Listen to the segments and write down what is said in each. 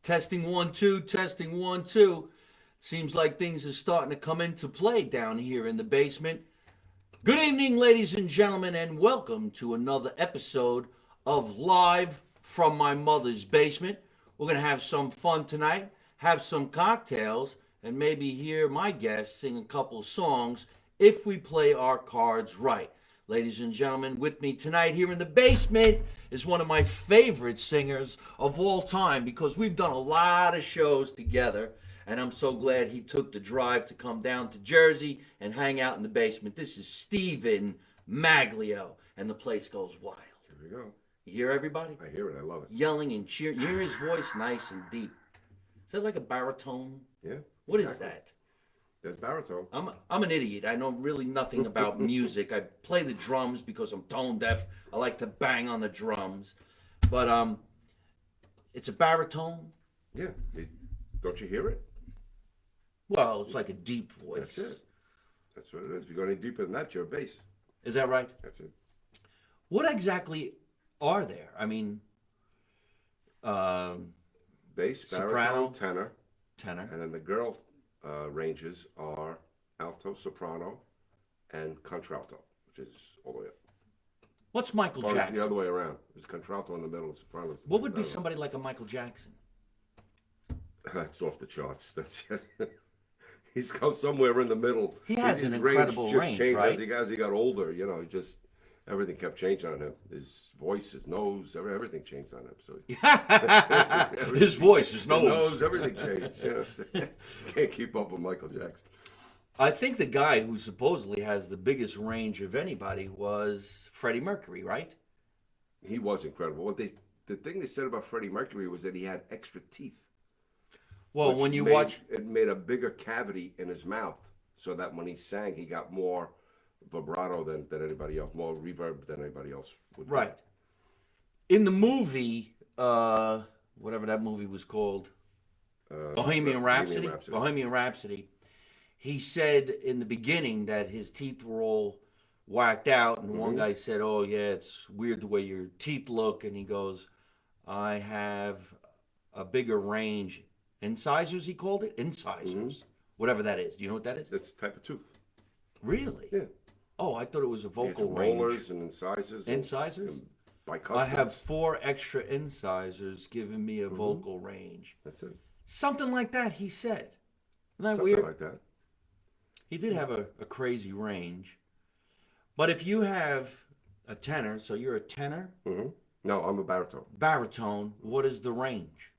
Testing 1 2, testing 1 2. Seems like things are starting to come into play down here in the basement. Good evening, ladies and gentlemen, and welcome to another episode of Live from My Mother's Basement. We're going to have some fun tonight, have some cocktails, and maybe hear my guests sing a couple songs if we play our cards right. Ladies and gentlemen, with me tonight here in the basement is one of my favorite singers of all time because we've done a lot of shows together, and I'm so glad he took the drive to come down to Jersey and hang out in the basement. This is Stephen Maglio, and the place goes wild. Here we go. You hear everybody? I hear it. I love it. Yelling and cheering. You hear his voice nice and deep. Is that like a baritone? Yeah. What exactly. is that? That's baritone. I'm an idiot. I know really nothing about music. I play the drums because I'm tone deaf. I like to bang on the drums. But it's a baritone. Yeah. Don't you hear it? Well, it's like a deep voice. That's it. That's what it is. If you go any deeper than that, you're a bass. Is that right? That's it. What exactly are there? I mean, Bass, soprano, baritone, tenor. tenor. And then the girl ranges are alto, soprano, and contralto, which is all the way up. What's Michael Or Jackson? the other way around. There's contralto in the middle, soprano. What would be somebody like a Michael Jackson? That's off the charts. That's it. He's come somewhere in the middle. He has His an incredible just range, changed right? As he got older, everything kept changing on him. His voice, his nose, everything changed on him. So His voice, his his nose. everything changed. Can't keep up with Michael Jackson. I think the guy who supposedly has the biggest range of anybody was Freddie Mercury, right? He was incredible. The thing they said about Freddie Mercury was that he had extra teeth. Well, which when you made- watch, it made a bigger cavity in his mouth, so that when he sang, he got more vibrato than anybody else, more reverb than anybody else would. right, in the movie, whatever that movie was called, Bohemian Rhapsody. Bohemian Rhapsody. He said in the beginning that his teeth were all whacked out, and one guy said, "Oh yeah, it's weird the way your teeth look," and he goes, "I have a bigger range." Incisors, he called it? Incisors. Whatever that is. Do you know what that is? That's a type of tooth. Really? Yeah. Oh, I thought it was a vocal It's range. molars and incisors. Incisors? And bicuspids. I have 4 extra incisors giving me a vocal range. That's it. Something like that, he said. Isn't that Something weird? like that. He did have a crazy range. But if you have a tenor, so you're a tenor, No, I'm a baritone. baritone, what is the range?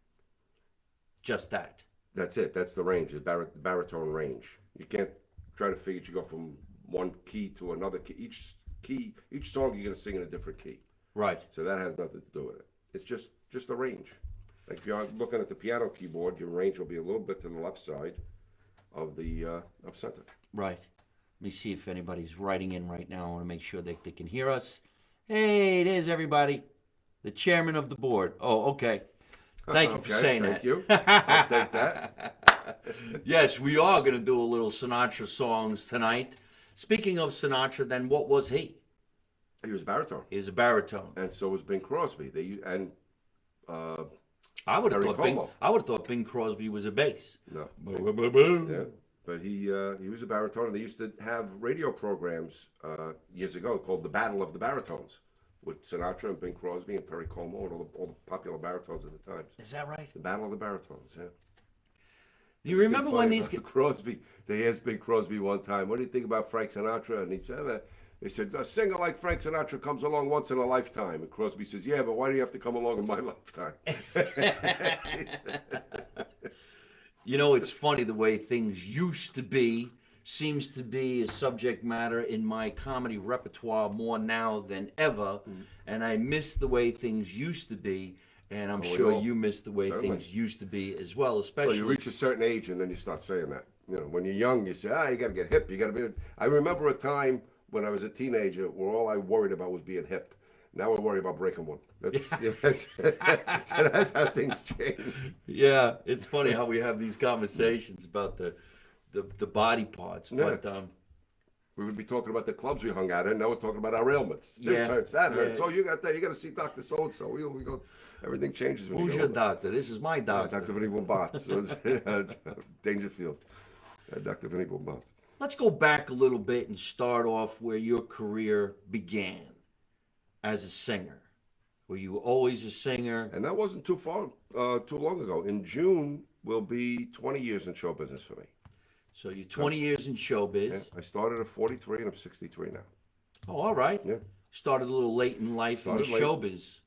Just that. That's it. That's the range. The baritone range. You can't try to figure. You go from one key to another key. Each song you're gonna sing in a different key. Right. So that has nothing to do with it. It's just the range. Like if you're looking at the piano keyboard, your range will be a little bit to the left side of the of center. Right. Let me see if anybody's writing in right now. I want to make sure that they can hear us. Hey, there's everybody. The chairman of the board. Oh, okay. Thank you for saying that. Thank you. I'll take that. Yes, we are going to do a little Sinatra songs tonight. Speaking of Sinatra, then what was he? He was baritone, He was a baritone. and so was Bing Crosby. I would have Harry thought Bing. Como. I would have thought Bing Crosby was a bass. No. Yeah. Yeah, but he was a baritone, and they used to have radio programs years ago called "The Battle of the Baritones" with Sinatra and Bing Crosby and Perry Como and all the popular baritones at the time. Is that right? The Battle of the Baritones. Yeah. Do you remember when these? Crosby? They asked Bing Crosby one time, "What do you think about Frank Sinatra?" And he said, "They said a singer like Frank Sinatra comes along once in a lifetime." And Crosby says, "Yeah, but why do you have to come along in my lifetime?" You know, it's funny the way things used to be seems to be a subject matter in my comedy repertoire more now than ever, and I miss the way things used to be, and I'm sure all- you miss the way certainly. things used to be as well, Well, especially. you reach a certain age and then you start saying that. When you're young, you say, you got to get hip. You got to be. I remember a time when I was a teenager where all I worried about was being hip. Now we're worried about breaking one. That's how things change. Yeah, it's funny how we have these conversations about the body parts, Yeah. but We would be talking about the clubs we hung out in. Now we're talking about our ailments. This Yeah. hurts, that hurts. Yeah. Oh, you got that. You got to see Doctor So and So. We go. Everything changes when Who's you your go. doctor? This is my doctor. Dr. Vinny Bombats. Dangerfield. Dr. Vinny Bombats. Let's go back a little bit and start off where your career began as a singer. Were you always a singer? And that wasn't too long ago. In June will be 20 years in show business for me. So you're 20 years in showbiz. Yeah, I started at 43 and I'm 63 now. Oh, all right. Yeah. Started a little late in life in the Started late. showbiz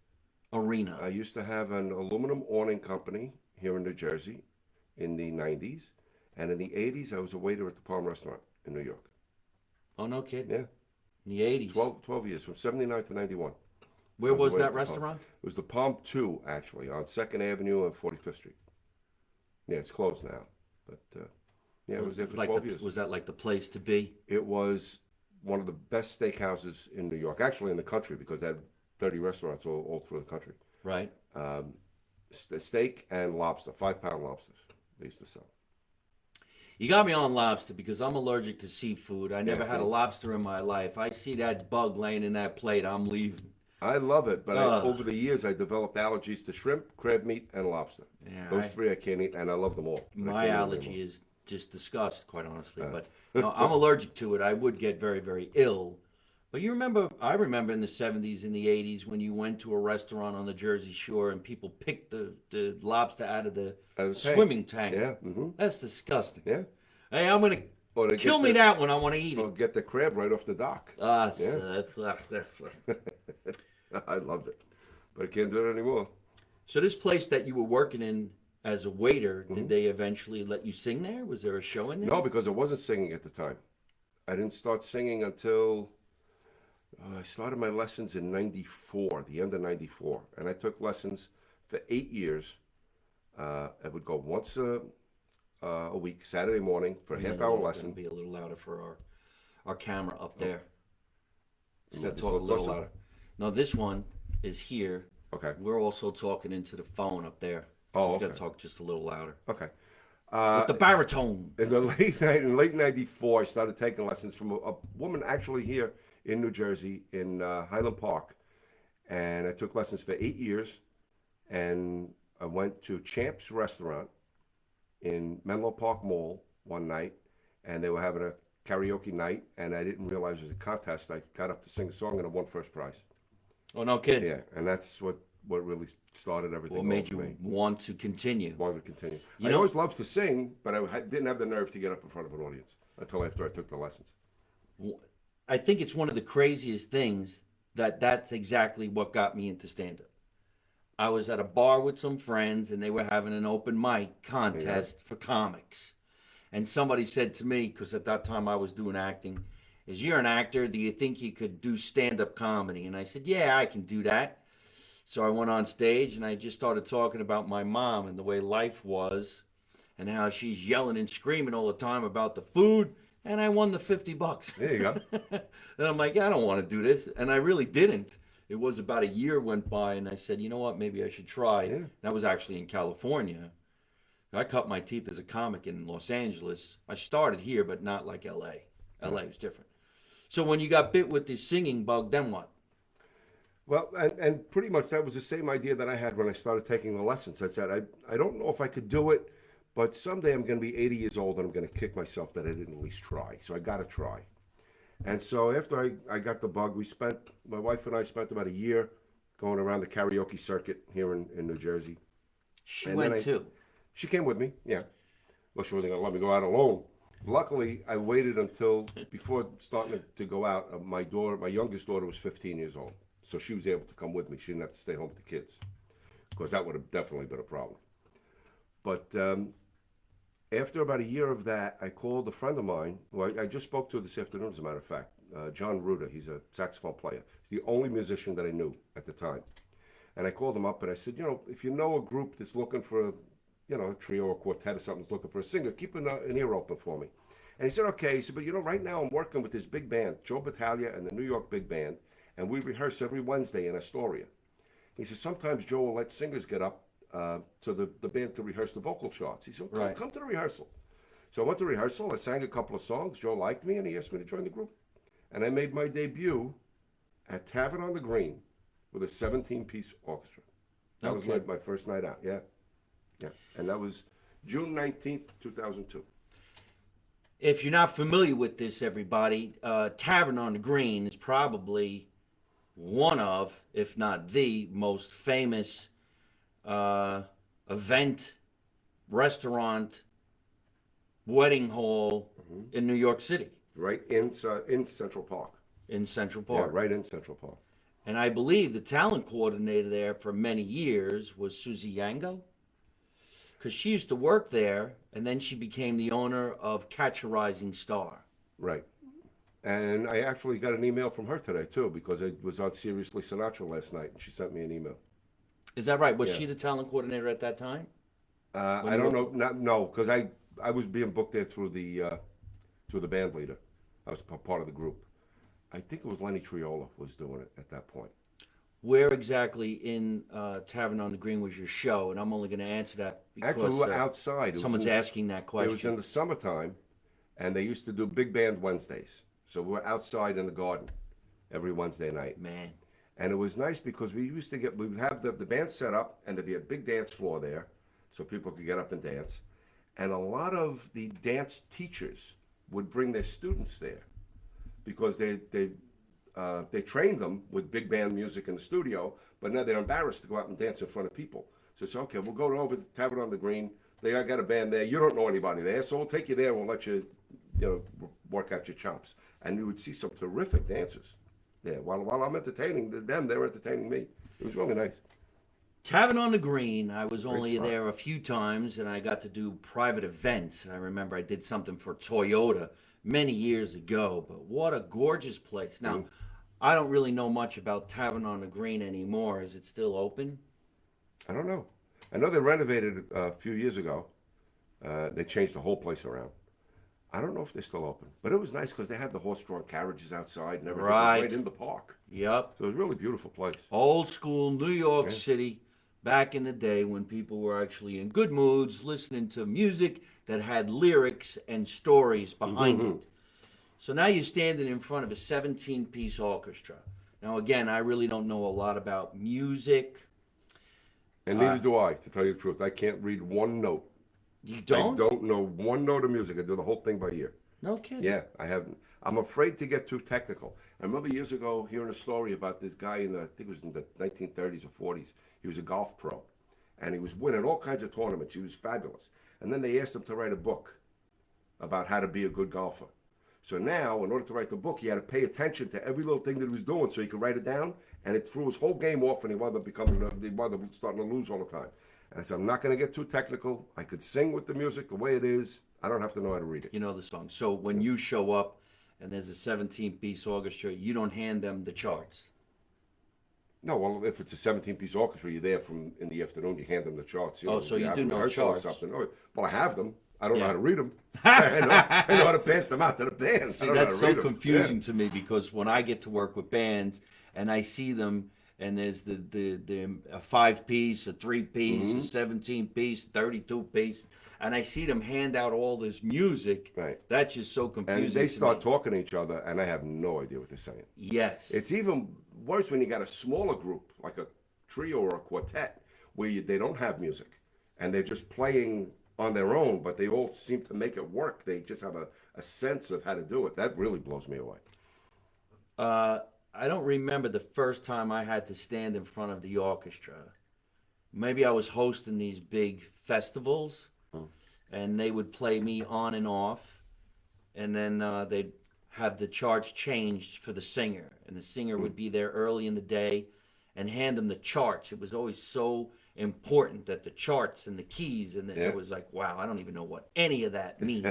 arena. I used to have an aluminum awning company here in New Jersey in the 90s. And in the 80s, I was a waiter at the Palm Restaurant in New York. Oh, no kidding. Yeah. In the 80s. 12 years, from 79 to 91. Where was waiter that at the Palm. restaurant? It was the Palm 2, actually, on 2nd Avenue and 45th Street. Yeah, it's closed now. But, yeah, it was there for 12 years. Was that like the place to be? It was one of the best steakhouses in New York, actually in the country, because they had 30 restaurants all through the country. Right. Steak and lobster, 5-pound lobsters they used to sell. You got me on lobster because I'm allergic to seafood. I never had a same. lobster in my life. I see that bug laying in that plate, I'm leaving. I love it, but Ugh. over the years I developed allergies to shrimp, crab meat, and lobster. Yeah, Those three I can't eat, and I love them all. but I My can't eat them allergy anymore. is just disgust, quite honestly. But no, I'm allergic to it. I would get very, very ill. But I remember in the 70s and the 80s when you went to a restaurant on the Jersey Shore and people picked the lobster out of the Out of the tank. swimming tank. Yeah, mm-hmm. That's disgusting. Yeah. Hey, I'm going Or to they kill get me the- that when I want to eat Or it. get the crab right off the dock. Yeah. I loved it, but I can't do it anymore. So this place that you were working in as a waiter, Mm-hmm. did they eventually let you sing there? Was there a show in there? No, because I wasn't singing at the time. I didn't start singing until I started my lessons in '94, the end of '94, and I took lessons for 8 years. I would go once a week, Saturday morning, for a half-hour lesson. Be a little louder for our camera up there. Just gotta Just talk a little closer? louder. No, this one is here. Okay. We're also talking into the phone up there. Oh, we gotta okay. talk just a little louder. Okay. With the baritone. In the late '94, I started taking lessons from a woman actually here in New Jersey in Highland Park, and I took lessons for 8 years. And I went to Champ's Restaurant in Menlo Park Mall one night, and they were having a karaoke night, and I didn't realize it was a contest. I got up to sing a song and I won first prize. Oh, no kidding. Yeah, and that's what really started everything. What made you want to continue? Wanted to continue. You I know- always loved to sing, but didn't have the nerve to get up in front of an audience until after I took the lessons. I think it's one of the craziest things that's exactly what got me into stand-up. I was at a bar with some friends and they were having an open mic contest for comics. And somebody said to me, because at that time I was doing acting, you're an actor, do you think you could do stand-up comedy? And I said, yeah, I can do that. So I went on stage and I just started talking about my mom and the way life was and how she's yelling and screaming all the time about the food. And I won the $50. There you go. And I'm like, I don't want to do this. And I really didn't. It was about a year went by and I said, you know what, maybe I should try. Yeah. That was actually in California. I cut my teeth as a comic in Los Angeles. I started here, but not like LA. LA was different. So when you got bit with this singing bug, then what? Well, and pretty much that was the same idea that I had when I started taking the lessons. I said, I don't know if I could do it, but someday I'm going to be 80 years old and I'm going to kick myself that I didn't at least try. So I got to try. And so after I got the bug, my wife and I spent about a year going around the karaoke circuit here in New Jersey. She And went then too. She came with me, yeah. Well, she wasn't going to let me go out alone. Luckily, I waited until before starting to go out. My youngest daughter was 15 years old. So she was able to come with me. She didn't have to stay home with the kids. Because that would have definitely been a problem. But after about a year of that, I called a friend of mine, who I just spoke to this afternoon, as a matter of fact, John Ruda. He's a saxophone player. He's the only musician that I knew at the time. And I called him up and I said, if you know a group that's looking for a trio or quartet or something that's looking for a singer, keep an ear open for me. And he said, okay. He said, but right now I'm working with this big band, Joe Battaglia and the New York Big Band, and we rehearse every Wednesday in Astoria. He said, sometimes Joe will let singers get up so the band can rehearse the vocal charts. He said, come to the rehearsal. So I went to rehearsal, I sang a couple of songs, Joe liked me, and he asked me to join the group. And I made my debut at Tavern on the Green with a 17-piece orchestra. That was my first night out, yeah. Yeah, and that was June 19th, 2002. If you're not familiar with this, everybody, Tavern on the Green is probably one of, if not the most famous event, restaurant, wedding hall in New York City. Right in Central Park. In Central Park. Yeah, right in Central Park. And I believe the talent coordinator there for many years was Susie Yango. Because she used to work there, and then she became the owner of Catch a Rising Star. Right. And I actually got an email from her today, too, because I was on Seriously Sinatra last night, and she sent me an email. Is that right? Was she the talent coordinator at that time? I don't know. No, because I was being booked there through the band leader. I was part of the group. I think it was Lenny Triola was doing it at that point. Where exactly in Tavern on the Green was your show? And I'm only going to answer that because Actually, we were outside. Someone's asking that question. It was in the summertime, and they used to do big band Wednesdays. So we were outside in the garden every Wednesday night. Man. And it was nice because we would have the band set up, and there'd be a big dance floor there so people could get up and dance. And a lot of the dance teachers would bring their students there because they trained them with big band music in the studio, but now they're embarrassed to go out and dance in front of people. So it's okay, we'll go over to Tavern on the Green. They got a band there. You don't know anybody there, so we'll take you there and we'll let you, work out your chops. And you would see some terrific dancers there. While I'm entertaining them, they're entertaining me. It was really nice. Tavern on the Green, I was only there a few times, and I got to do private events. I remember I did something for Toyota many years ago, but what a gorgeous place. Now, I don't really know much about Tavern on the Green anymore. Is it still open? I don't know. I know they renovated a few years ago. They changed the whole place around. I don't know if they're still open, but it was nice because they had the horse-drawn carriages outside and everything right in the park. Yep. So it was a really beautiful place. Old school New York City, back in the day when people were actually in good moods, listening to music that had lyrics and stories behind it. So now you're standing in front of a 17-piece orchestra. Now, again, I really don't know a lot about music. And neither do I, to tell you the truth. I can't read one note. You don't? I don't know one note of music. I do the whole thing by ear. No kidding. Yeah, I haven't. I'm afraid to get too technical. I remember years ago hearing a story about this guy I think it was in the 1930s or 40s. He was a golf pro, and he was winning all kinds of tournaments. He was fabulous. And then they asked him to write a book about how to be a good golfer. So now, in order to write the book, he had to pay attention to every little thing that he was doing so he could write it down, and it threw his whole game off, and he wound up starting to lose all the time. And I said, I'm not going to get too technical. I could sing with the music the way it is. I don't have to know how to read it. You know the song. So when you show up and there's a 17-piece orchestra, you don't hand them the charts. No, well, if it's a 17-piece orchestra, you're there from in the afternoon. You hand them the charts. So you do know charts. Oh, well, I have them. I don't know how to read them. I know how to pass them out to the bands. See, that's so confusing to me because when I get to work with bands and I see them and there's the a 5-piece, a 3-piece, a 17-piece, 32-piece, and I see them hand out all this music. Right. That's just so confusing. And they start talking to each other, and I have no idea what they're saying. Yes. It's even worse when you got a smaller group, like a trio or a quartet, where they don't have music, and they're just playing on their own, but they all seem to make it work. They just have a sense of how to do it. That really blows me away. I don't remember the first time I had to stand in front of the orchestra. Maybe I was hosting these big festivals, and they would play me on and off, and then they'd have the charts changed for the singer, and the singer would be there early in the day and hand them the charts. It was always so important that the charts and the keys, and it was like, wow, I don't even know what any of that means.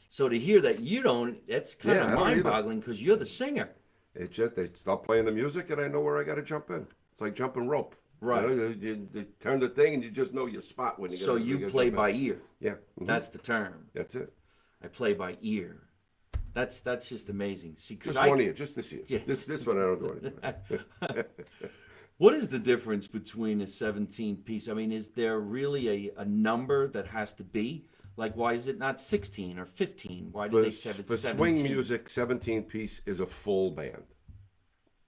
So to hear that you don't, that's kind of mind-boggling because you're the singer. It's just they stop playing the music, and I know where I got to jump in. It's like jumping rope. Right. You turn the thing, and you just know your spot when you get. So you play by ear. Yeah. That's the term. That's it. I play by ear. That's just amazing. See, just one ear, just this ear. Yeah. This one I don't do anything. What is the difference between a 17-piece? I mean, is there really a number that has to be? Like, why is it not 16 or 15? Why do For, they say it's for 17? swing music, 17 piece is a full band.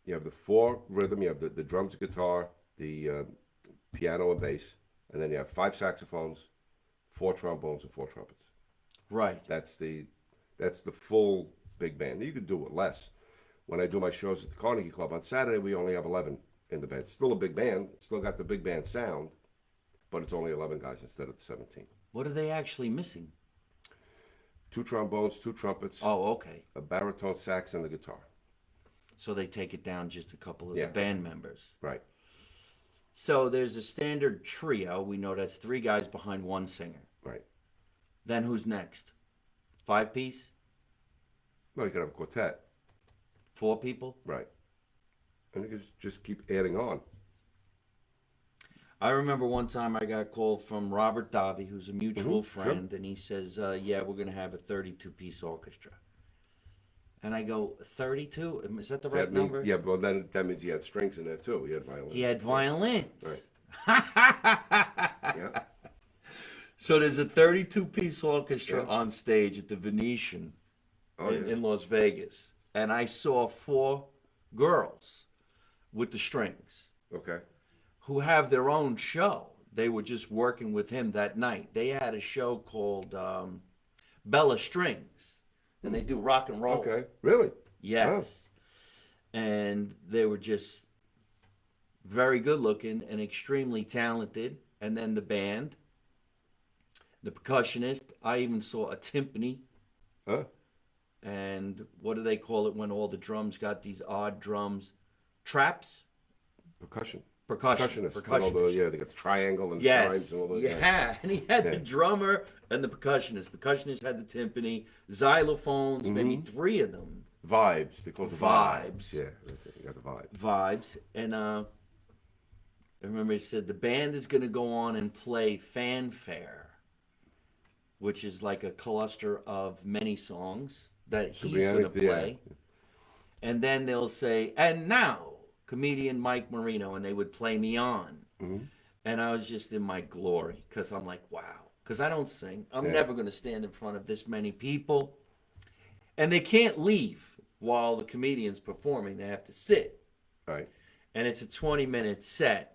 You have the 4 rhythm, you have the drums, guitar, the piano and bass, and then you have 5 saxophones, 4 trombones, and 4 trumpets. Right. That's the full big band. You could do it less. When I do my shows at the Carnegie Club on Saturday, we only have 11 in the band. It's still a big band. It's still got the big band sound, but it's only 11 guys instead of the 17. What are they actually missing? 2 trombones, 2 trumpets, Oh, okay. a baritone sax, and the guitar. So they take it down just a couple of Yeah. the band members. Right. So there's a standard trio. We know that's 3 guys behind 1 singer. Right. Then who's next? 5 piece? Well, you could have a quartet. 4 people? Right. And you could just keep adding on. I remember one time I got a call from Robert Davi, who's a mutual Sure. friend, and he says, yeah, we're going to have a 32-piece orchestra. And I go, 32? Is that the right number? Yeah, well, then that means he had strings in there too. He had violins. He had violins. Right. Yeah. So there's a 32-piece orchestra Yeah. on stage at the Venetian Oh, in, yeah. in Las Vegas. And I saw 4 girls with the strings Okay. who have their own show. They were just working with him that night. They had a show called Bella Strings, and they do rock and roll. Okay. Really? Yes. And they were just very good looking and extremely talented. And then the band, the percussionist, I even saw a timpani. Huh? And what do they call it when all the drums got these odd drums? Traps? Percussion. Percussion. Percussionist. And all the, Percussionist. yeah, they got the triangle and the Yes. chimes and all that. Yeah. And he had the Yeah. drummer and the percussionist. Percussionist had the timpani, xylophones, maybe 3 of them. Vibes. They call it the Vibes. vibes. Yeah, that's it. You got the vibe. Vibes. And I remember he said the band is going to go on and play Fanfare, which is like a cluster of many songs that he's going to play. Yeah. And then they'll say, and now, comedian Mike Marino, and they would play me on. Mm-hmm. And I was just in my glory because I'm like, wow. Because I don't sing. I'm Yeah. never going to stand in front of this many people. And they can't leave while the comedian's performing. They have to sit. Right. And it's a 20-minute set.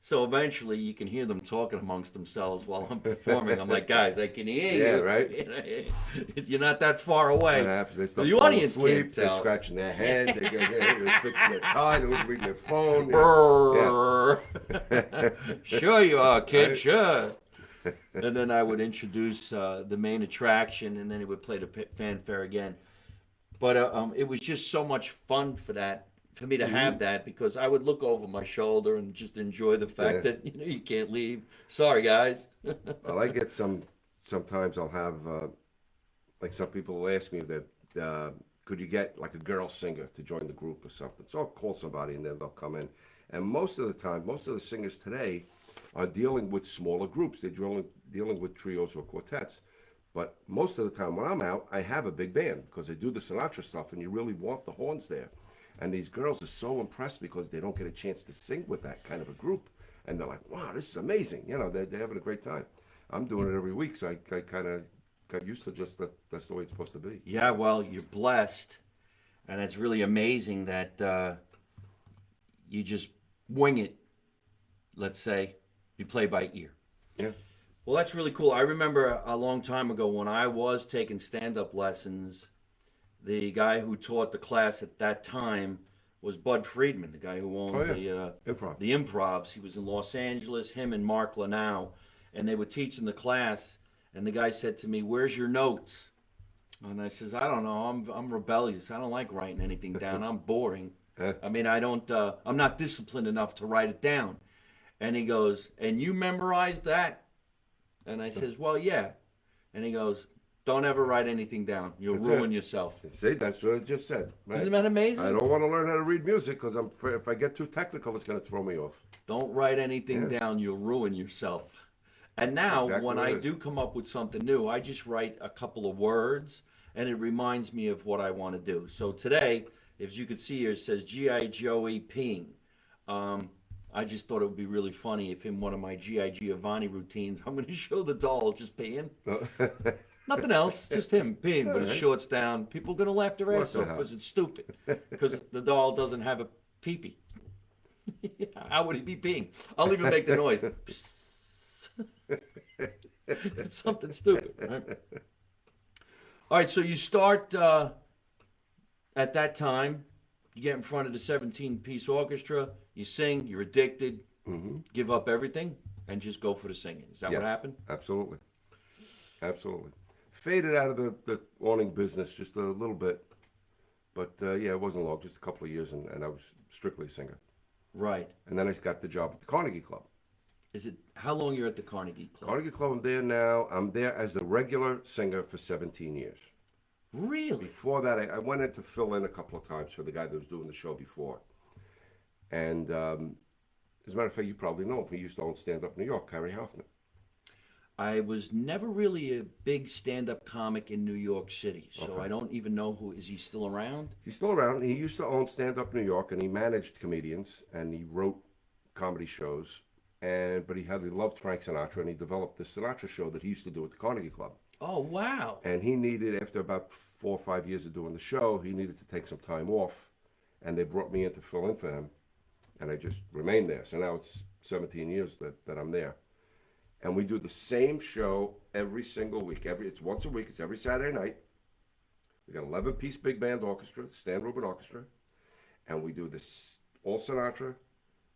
So eventually you can hear them talking amongst themselves while I'm performing. I'm like, guys, I can hear you. Yeah, right. You're not that far away. What happens? They start The falling audience asleep, can't they're tell. scratching their head, they're fixing their tie, they're reading their phone. Sure you are, kid, Right. sure. And then I would introduce the main attraction, and then it would play the fanfare again. But it was just so much fun for me to have that, because I would look over my shoulder and just enjoy the fact Yeah. that you can't leave. Sorry, guys. Well, I get sometimes I'll have, like some people will ask me that, could you get like a girl singer to join the group or something? So I'll call somebody and then they'll come in. And most of the time, most of the singers today are dealing with smaller groups. They're dealing with trios or quartets. But most of the time when I'm out, I have a big band because I do the Sinatra stuff and you really want the horns there. And these girls are so impressed because they don't get a chance to sing with that kind of a group. And they're like, wow, this is amazing. You know, they're having a great time. I'm doing it every week, so I kind of got used to just that's the way it's supposed to be. Yeah, well, you're blessed. And it's really amazing that you just wing it, let's say. You play by ear. Yeah. Well, that's really cool. I remember a long time ago when I was taking stand-up lessons, the guy who taught the class at that time was Bud Friedman, the guy who owned Improv. the Improvs. He was in Los Angeles, him and Mark Lanau, and they were teaching the class, and the guy said to me, "Where's your notes?" And I says, "I don't know. I'm rebellious. I don't like writing anything down. I'm boring. I mean, I'm not disciplined enough to write it down." And he goes, "And you memorized that?" And I says, "Well, yeah." And he goes, "Don't ever write anything down. You'll That's ruin it. yourself." See, that's what I just said. Right? Isn't that amazing? I don't want to learn how to read music because if I get too technical, it's going to throw me off. Don't write anything down. You'll ruin yourself. And now, exactly when what I it is. do come up with something new, I just write a couple of words, and it reminds me of what I want to do. So today, as you can see here, it says G.I. Joey peeing. I just thought it would be really funny if in one of my G.I. Giovanni routines, I'm going to show the doll just peeing. Nothing else, just him peeing with his shorts down. People are going to laugh their ass off because it's stupid. Because the doll doesn't have a pee-pee. How would he be peeing? I'll even make the noise. It's something stupid, right? All right, so you start at that time. You get in front of the 17-piece orchestra. You sing. You're addicted. Give up everything and just go for the singing. Is that what happened? Absolutely. Absolutely. Faded out of the awning business just a little bit. But, yeah, it wasn't long, just a couple of years, and I was strictly a singer. Right. And then I got the job at the Carnegie Club. Is it how long you're at the Carnegie Club? Carnegie Club, I'm there now. I'm there as a regular singer for 17 years. Really? Before that, I went in to fill in a couple of times for the guy that was doing the show before. And as a matter of fact, you probably know him. He used to own Stand Up New York, Harry Hoffman. I was never really a big stand-up comic in New York City, so Okay. I don't even know who. Is he still around? He's still around. He used to own Stand Up New York, and he managed comedians, and he wrote comedy shows. But he loved Frank Sinatra, and he developed this Sinatra show that he used to do at the Carnegie Club. Oh, wow. And he needed, after about 4 or 5 years of doing the show, he needed to take some time off, and they brought me in to fill in for him, and I just remained there. So now it's 17 years that I'm there. And we do the same show every single week. It's once a week. It's every Saturday night. We got 11-piece big band orchestra, Stan Rubin Orchestra, and we do this all Sinatra,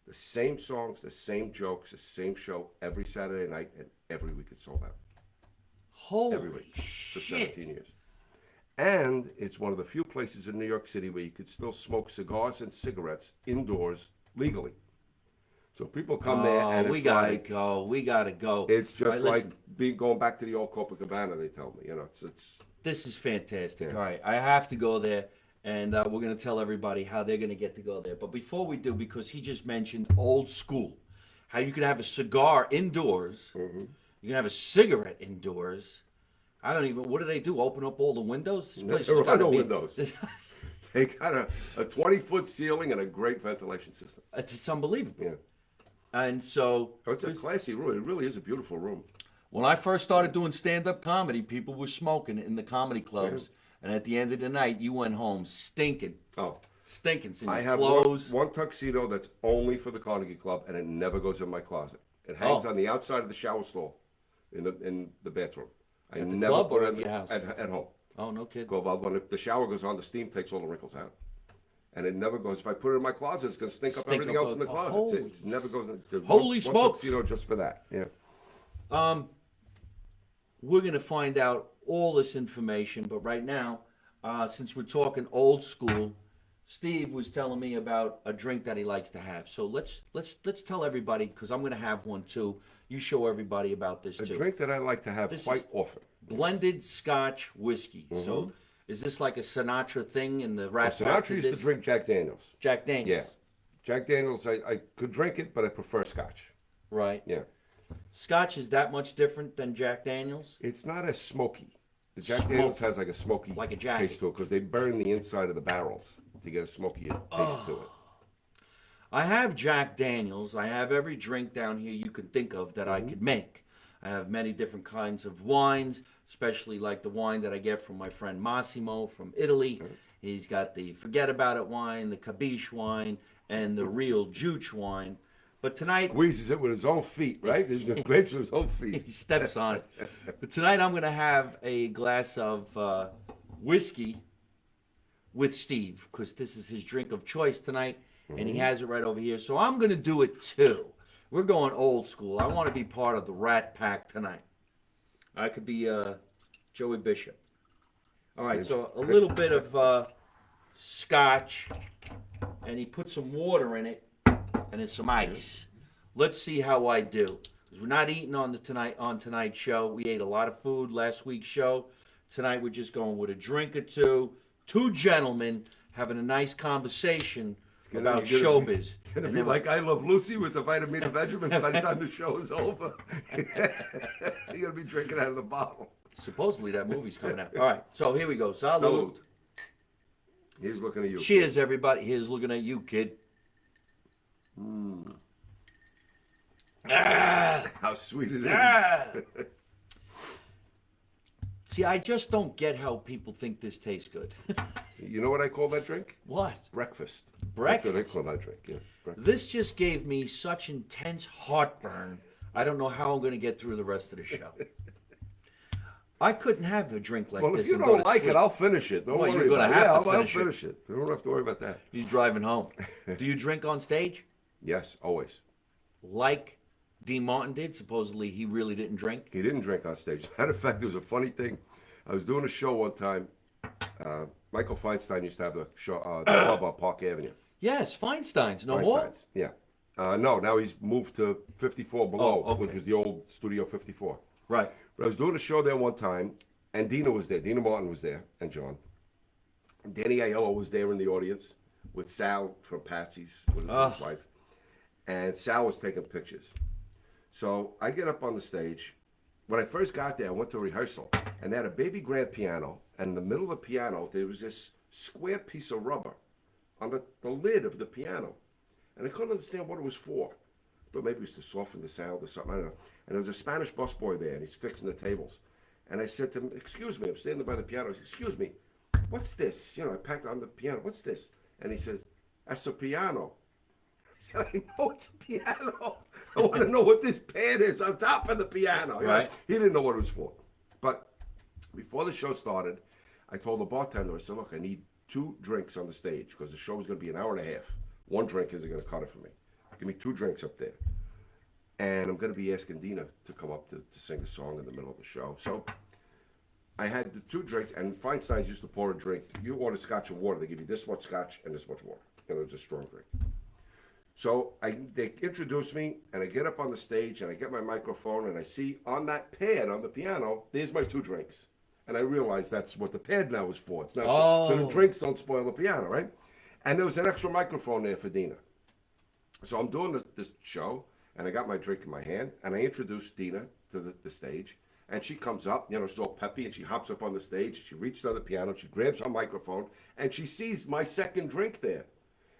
the same songs, the same jokes, the same show every Saturday night, and every week it's sold out. Every Holy week for shit. 17 years. And it's one of the few places in New York City where you could still smoke cigars and cigarettes indoors legally. So people come there and we it's gotta like, go. We gotta go. it's just All right, like listen, going back to the old Copacabana, they tell me. You know, it's this is fantastic. Yeah. All right, I have to go there, and we're gonna tell everybody how they're gonna get to go there. But before we do, because he just mentioned old school, how you can have a cigar indoors, you can have a cigarette indoors. I don't even. What do they do? Open up all the windows? This place there has are gotta no be- windows. They got a 20-foot ceiling and a great ventilation system. It's unbelievable. Yeah. And so Oh, it's a classy room. It really is a beautiful room. when I first started doing stand-up comedy, people were smoking in the comedy clubs, and at the end of the night, you went home stinking, Oh, stinking. So I your have clothes. one tuxedo that's only for the Carnegie Club, and it never goes in my closet. It hangs Oh. on the outside of the shower stall in the bathroom. I At the never club put or it at your house? At home. Oh, no kidding. Go about when the shower goes on, the steam takes all the wrinkles out, and it never goes. If I put it in my closet, it's going to stink up Stink everything up else in the a- closet. holy It never goes. holy one smokes. tuxedo just for that. Yeah. We're going to find out all this information, but right now, since we're talking old school, Steve was telling me about a drink that he likes to have. So let's tell everybody, because I'm going to have one too. You show everybody about this A too. drink that I like to have This quite is- often. Blended Scotch whiskey. So is this like a Sinatra thing in the Rat Pack Sinatra did used to this? drink Jack Daniels. Jack Daniels. Yeah. Jack Daniels, I could drink it, but I prefer Scotch. Right. Yeah. Scotch is that much different than Jack Daniels? It's not as smoky. The Jack Smoky. Daniels has like a smoky Like a jacket. taste to it because they burn the inside of the barrels to get a smoky taste to it. I have Jack Daniels. I have every drink down here you could think of that I could make. I have many different kinds of wines, especially like the wine that I get from my friend Massimo from Italy. He's got the Forget About It wine, the Cabiche wine, and the real Juche wine. But tonight, Squeezes it with his own feet, right? There's the grapes with his own he feet. steps on it. But tonight I'm going to have a glass of whiskey with Steve, because this is his drink of choice tonight, and he has it right over here. So I'm going to do it too. We're going old school. I want to be part of the Rat Pack tonight. I could be Joey Bishop. All right, so a little bit of scotch, and he put some water in it, and there's some ice. Let's see how I do. 'Cause we're not eating on tonight's show. We ate a lot of food last week's show. Tonight we're just going with a drink or two. Two gentlemen having a nice conversation about showbiz. Gonna And be then like I Love Lucy with the vitamin Benjamin by the time the show is over. You're gonna be drinking out of the bottle. supposedly that movie's coming out. All right, so here we go. Salud. Salute. He's looking at you. Cheers, everybody. Here's looking at you, kid. Ah, How sweet it is. ah. See, I just don't get how people think this tastes good. You know what I call that drink? What? Breakfast. Breakfast? That's what I call that drink, yeah. Breakfast. This just gave me such intense heartburn. I don't know how I'm going to get through the rest of the show. I couldn't have a drink like Well, this. if you and go don't to like sleep. it, I'll finish it. Don't Well, worry you're gonna about it. have Yeah, to I'll finish it. finish it. You don't have to worry about that. He's driving home. Do you drink on stage? Yes, always. Like Dean Martin did? Supposedly he really didn't drink. He didn't drink on stage. Matter of fact, there was a funny thing. I was doing a show one time. Michael Feinstein used to have the show, the club on Park Avenue. Yes, Feinstein's. No more? Feinstein's, yeah. No, now he's moved to 54 Below, Oh, okay. which was the old Studio 54. Right. But I was doing a show there one time, and Dina was there. Dina Martin was there, and John. And Danny Aiello was there in the audience with Sal from Patsy's, with his wife. And Sal was taking pictures. So I get up on the stage. When I first got there, I went to rehearsal, and they had a baby grand piano, and in the middle of the piano, there was this square piece of rubber on the lid of the piano. And I couldn't understand what it was for. I thought maybe it was to soften the sound or something, I don't know. And there was a Spanish busboy there, and he's fixing the tables. And I said to him, excuse me, I'm standing by the piano. I said, excuse me, what's this? You know, I packed on the piano, what's this? And he said, that's a piano. I said, I know it's a piano. I want to know what this pad is on top of the piano. You know? Right. He didn't know what it was for. But before the show started, I told the bartender, I said, look, I need 2 drinks on the stage because the show is going to be an hour and a half. 1 drink isn't going to cut it for me. Give me 2 drinks up there. And I'm going to be asking Dina to come up to sing a song in the middle of the show. So I had the 2 drinks, and Feinstein's used to pour a drink. You order scotch and water, they give you this much scotch and this much water. You know, it's a strong drink. So they introduce me, and I get up on the stage, and I get my microphone, and I see on that pad on the piano, there's my 2 drinks. And I realize that's what the pad now is for. It's not so the drinks don't spoil the piano, right? And there was an extra microphone there for Dina. So I'm doing this show, and I got my drink in my hand, and I introduce Dina to the stage, and she comes up, you know, she's all peppy, and she hops up on the stage, she reaches on the piano, she grabs her microphone, and she sees my second drink there.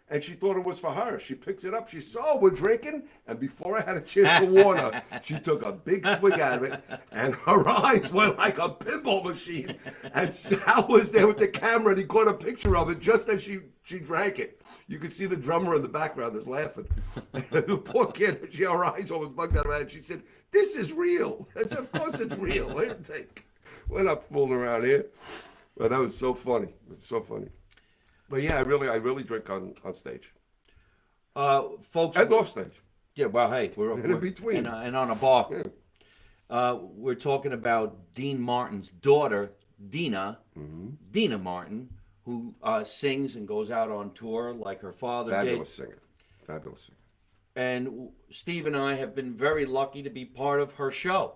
And she thought it was for her. She picks it up. She says, oh, we're drinking? And before I had a chance to warn her, she took a big swig out of it, and her eyes went like a pinball machine. And Sal was there with the camera, and he caught a picture of it just as she drank it. You could see the drummer in the background is laughing. And the poor kid, her eyes almost bugged out of her head. She said, this is real. I said, of course it's real. We're not fooling around here. But that was so funny. It was so funny. But yeah, I really drink on stage. Folks. And off stage. Yeah, well, hey, we're in between. And on a bar. Yeah. We're talking about Dean Martin's daughter, Dina, Dina Martin, who sings and goes out on tour like her father Fabulous did. singer. Fabulous singer. And Steve and I have been very lucky to be part of her show.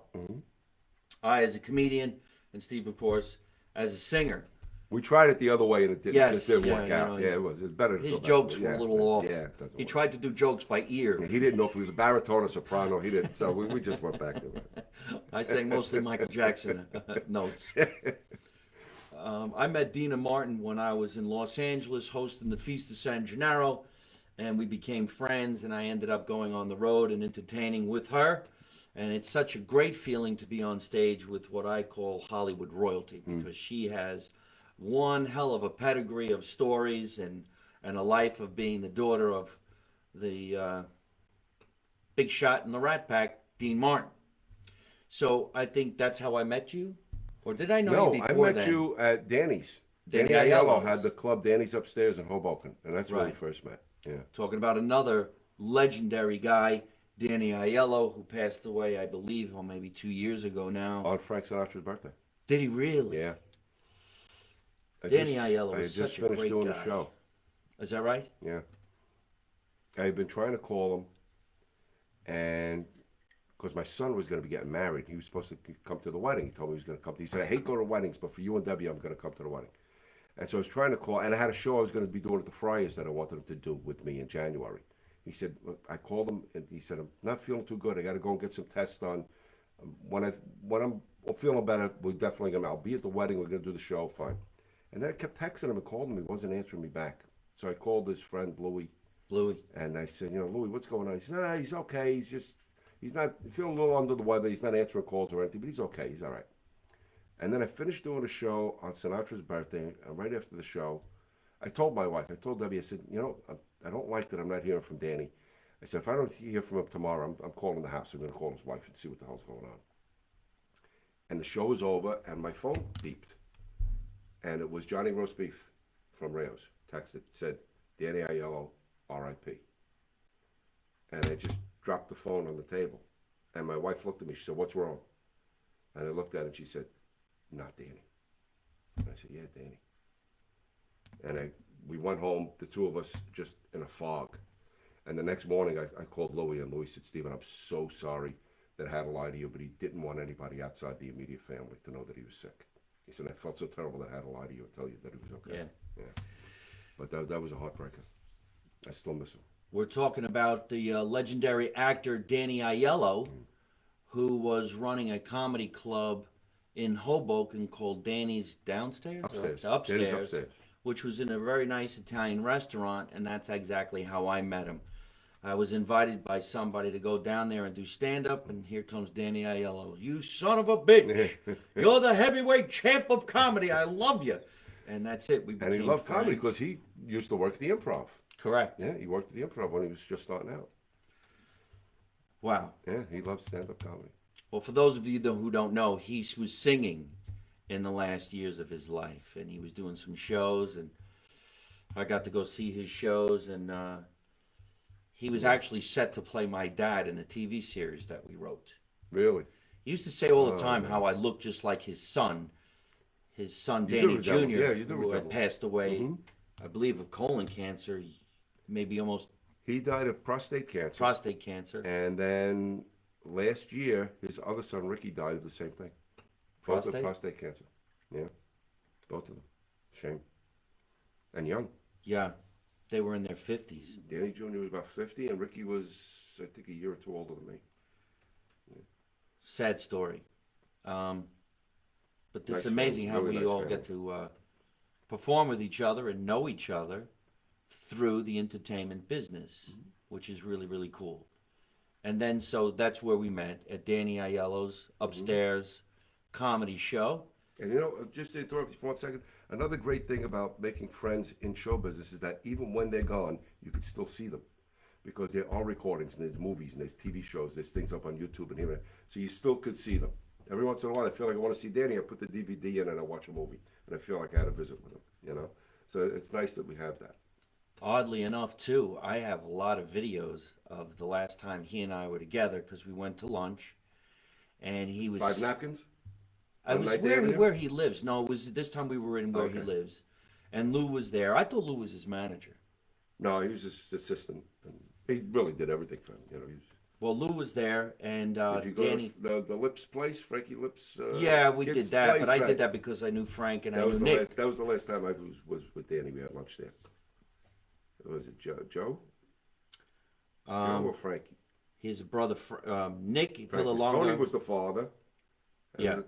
I as a comedian, and Steve, of course, as a singer. We tried it the other way and it Yes, didn't yeah, work out. you know, it was better. To His go back. jokes were Yeah, a little off. Yeah, it doesn't He work. tried to do jokes by ear. He didn't know if he was a baritone or soprano. He didn't. So we just went back to it. I sang mostly Michael Jackson notes. I met Dina Martin when I was in Los Angeles hosting the Feast of San Gennaro, and we became friends, and I ended up going on the road and entertaining with her. And it's such a great feeling to be on stage with what I call Hollywood royalty, because she has one hell of a pedigree of stories and a life of being the daughter of the big shot in the Rat Pack, Dean Martin. So I think that's how I met you, or did I know you before I met then? you at Danny's. Danny Danny Aiello Aiello's. had the club Danny's upstairs in Hoboken, and that's where we Right. first met. Yeah. Talking about another legendary guy, Danny Aiello, who passed away, I believe, maybe 2 years ago now. On Frank Sinatra's birthday. Did he really? Yeah. Danny Aiello I was just such a finished great doing guy. the show. Is that right? Yeah. I've been trying to call him, and because my son was going to be getting married, he was supposed to come to the wedding. He told me he was going to come. He said, I hate going to weddings, but for you and Debbie, I'm going to come to the wedding. And so I was trying to call, and I had a show I was going to be doing at the Friars that I wanted him to do with me in January. He said, look, I called him, and he said, I'm not feeling too good. I got to go and get some tests done. When I'm feeling better, we're definitely going to, I'll be at the wedding. We're going to do the show. Fine. And then I kept texting him and calling him. He wasn't answering me back. So I called his friend, Louis. Louis. And I said, Louis, what's going on? He said, he's okay. He's not feeling a little under the weather. He's not answering calls or anything, but he's okay. He's all right. And then I finished doing a show on Sinatra's birthday, and right after the show, I told my wife, I told Debbie, I said, I don't like that I'm not hearing from Danny. I said, if I don't hear from him tomorrow, I'm calling the house. I'm going to call his wife and see what the hell's going on. And the show was over, and my phone beeped. And it was Johnny Roast Beef from Rayo's. Texted, said, Danny Aiello, R.I.P. And I just dropped the phone on the table. And my wife looked at me. She said, what's wrong? And I looked at her, and she said, not Danny. And I said, yeah, Danny. And we went home, the two of us, just in a fog. And the next morning, I called Louie, and Louie said, Stephen, I'm so sorry that I had to lie to you, but he didn't want anybody outside the immediate family to know that he was sick. He said, I felt so terrible that I had to lie to you and tell you that he was okay. Yeah. But that was a heartbreaker. I still miss him. We're talking about the legendary actor Danny Aiello, who was running a comedy club in Hoboken called Danny's Downstairs? Upstairs. Upstairs. Danny's Upstairs. Which was in a very nice Italian restaurant, and that's exactly how I met him. I was invited by somebody to go down there and do stand-up, and here comes Danny Aiello. You son of a bitch! You're the heavyweight champ of comedy. I love you. And that's it. We became And he loved friends. comedy because he used to work at the Improv. Correct. Yeah, he worked at the Improv when he was just starting out. Wow. Yeah, he loved stand-up comedy. Well, for those of you who don't know, he was singing in the last years of his life, and he was doing some shows, and I got to go see his shows, and he was actually set to play my dad in a TV series that we wrote. Really? He used to say all the time how I looked just like his son Danny Jr., who had passed away, I believe, of colon cancer, maybe almost He died of prostate cancer. prostate cancer. And then last year, his other son, Ricky, died of the same thing. Both of prostate cancer. Yeah. Both of them. Shame. And young. Yeah. They were in their 50s. Danny Jr. was about 50, and Ricky was, I think, a year or two older than me. Yeah. Sad story. But it's Nice amazing family, how really we nice all family. get to perform with each other and know each other through the entertainment business, which is really, really cool. And then, so that's where we met, at Danny Aiello's Upstairs comedy show. And just to interrupt you for 1 second, another great thing about making friends in show business is that even when they're gone, you can still see them. Because there are recordings, and there's movies, and there's TV shows, there's things up on YouTube and here. So you still could see them. Every once in a while, I feel like I want to see Danny. I put the DVD in and I watch a movie. And I feel like I had a visit with him, So it's nice that we have that. Oddly enough, too, I have a lot of videos of the last time he and I were together, because we went to lunch, and he was... 5 napkins? I was where he lives. No, it was this time we were in where he Okay. lives. And Lou was there. I thought Lou was his manager. No, he was his assistant. And he really did everything for him. Well, Lou was there, and Did you go Danny... to the Lips place, Frankie Lips? Yeah, we Kid's did that, place, but I right. did that because I knew Frank and I That knew was Nick. that was the last time I was with Danny. We had lunch there. Was it Joe? Joe or Frankie? His brother, Nick Frankie. Villalonga. Tony was the father. And Yeah.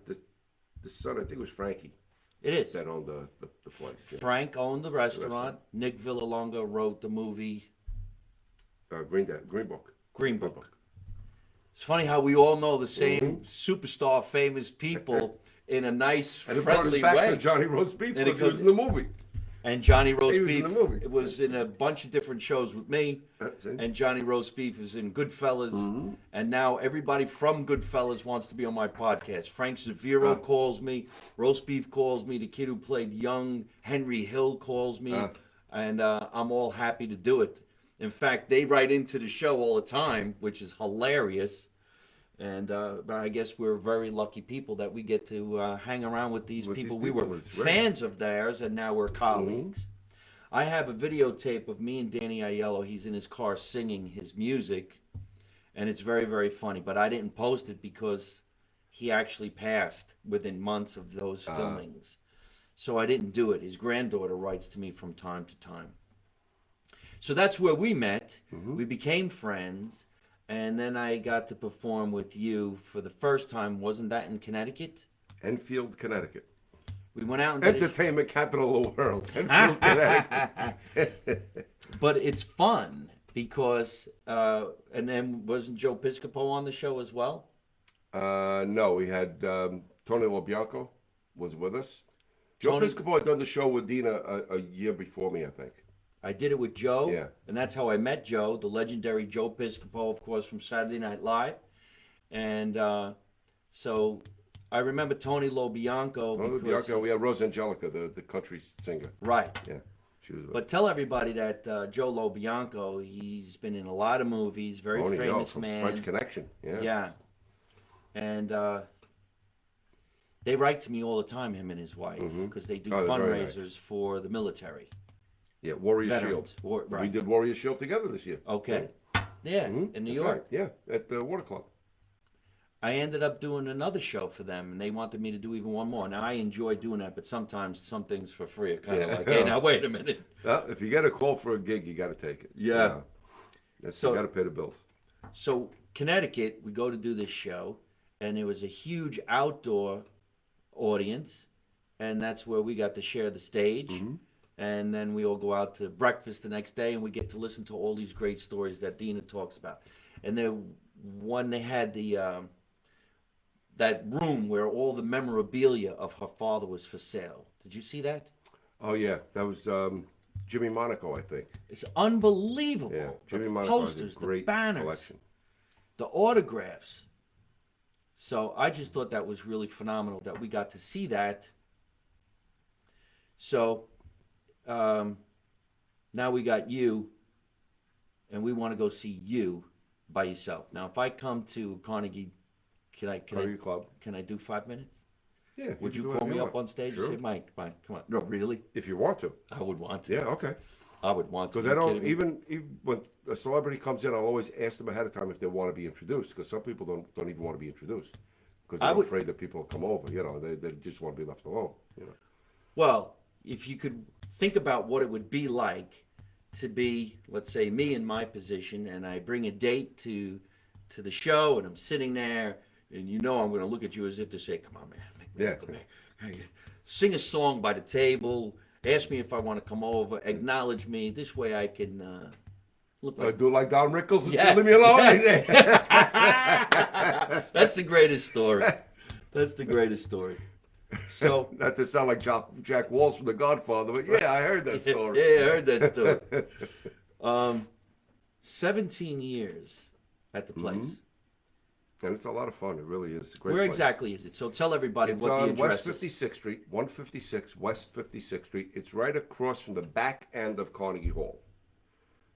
The son, I think it was Frankie, It is. that owned the place. Yeah. Frank owned the restaurant. Nick Villalonga wrote the movie Green Book. Green Book. It's funny how we all know the same superstar, famous people in a nice, And it brought us friendly back way. to Johnny Roast Beef And because it he was goes- in the movie. And Johnny Roast He was Beef in the movie. it was in a bunch of different shows with me. See? And Johnny Roast Beef is in Goodfellas. And now everybody from Goodfellas wants to be on my podcast. Frank Zaviro calls me. Roast Beef calls me. The kid who played young Henry Hill calls me. And I'm all happy to do it. In fact, they write into the show all the time, which is hilarious. And but I guess we're very lucky people that we get to hang around with these people. We were It's great. fans of theirs, and now we're colleagues. I have a videotape of me and Danny Aiello. He's in his car singing his music, and it's very, very funny. But I didn't post it because he actually passed within months of those filmings. So I didn't do it. His granddaughter writes to me from time to time. So that's where we met. We became friends. And then I got to perform with you for the first time. Wasn't that in Connecticut? Enfield, Connecticut. We went out and did Entertainment capital of the world. Enfield, Connecticut. But it's fun. because and then wasn't Joe Piscopo on the show as well? No, we had Tony LoBianco was with us. Joe Tony, Piscopo had done the show with Dina a year before me, I think. I did it with Joe, Yeah. and that's how I met Joe, the legendary Joe Piscopo, of course, from Saturday Night Live. And so I remember Tony LoBianco Tony because LoBianco, we had Rose Angelica, the country singer. right. Yeah, she was. But tell everybody that Joe LoBianco, he's been in a lot of movies, very Tony, famous from man. French Connection. Yeah. Yeah. And they write to me all the time, him and his wife, because they do Oh, they're very fundraisers nice. for the military. Yeah, Warrior Veterans. Shield. Right. We did Warrior Shield together this year. Okay. Yeah, in New That's York. right. Yeah, at the Water Club. I ended up doing another show for them, and they wanted me to do even one more. Now, I enjoy doing that, but sometimes some things for free are kind of Yeah. like, hey, now wait a minute. Well, if you get a call for a gig, you got to take it. Yeah. So- you got to pay the bills. So, Connecticut, we go to do this show, and there was a huge outdoor audience, and that's where we got to share the stage. And then we all go out to breakfast the next day, and we get to listen to all these great stories that Dina talks about. And then when they had the that room where all the memorabilia of her father was for sale. Did you see that? Oh yeah, that was Jimmy Monaco, I think. It's unbelievable. Yeah, Jimmy The Monaco posters, has a great the banners, collection. the autographs. So I just thought that was really phenomenal that we got to see that. So now we got you, and we want to go see you by yourself. Now, if I come to Carnegie, Carnegie Club. can I do 5 minutes? Yeah. Would you can do call whatever me you up want. on stage Sure. and say, Mike, come on. No, really? If you want to. I would want to. Yeah. Okay. I would want to. Because Are I you don't kidding me? even when a celebrity comes in, I'll always ask them ahead of time if they want to be introduced. Because some people don't even want to be introduced because I they're would- afraid that people will come over. You know, they just want to be left alone. You know. Well, if you could think about what it would be like to be, let's say, me in my position, and I bring a date to the show, and I'm sitting there, and you know I'm going to look at you as if to say, "Come on, man, make me Yeah. look at me." Hey, sing a song by the table, ask me if I want to come over, acknowledge me. This way I can look like Do like Don Rickles and Yeah. say, "Leave me alone." That's the greatest story. That's the greatest story. So Not to sound like Jack Walsh from The Godfather, but yeah, I heard that story. yeah, I heard that story. 17 years at the place. And it's a lot of fun. It really is. It's a great Where place. exactly is it? So tell everybody It's what the on address West is. 56th Street, 156 West 56th Street. It's right across from the back end of Carnegie Hall.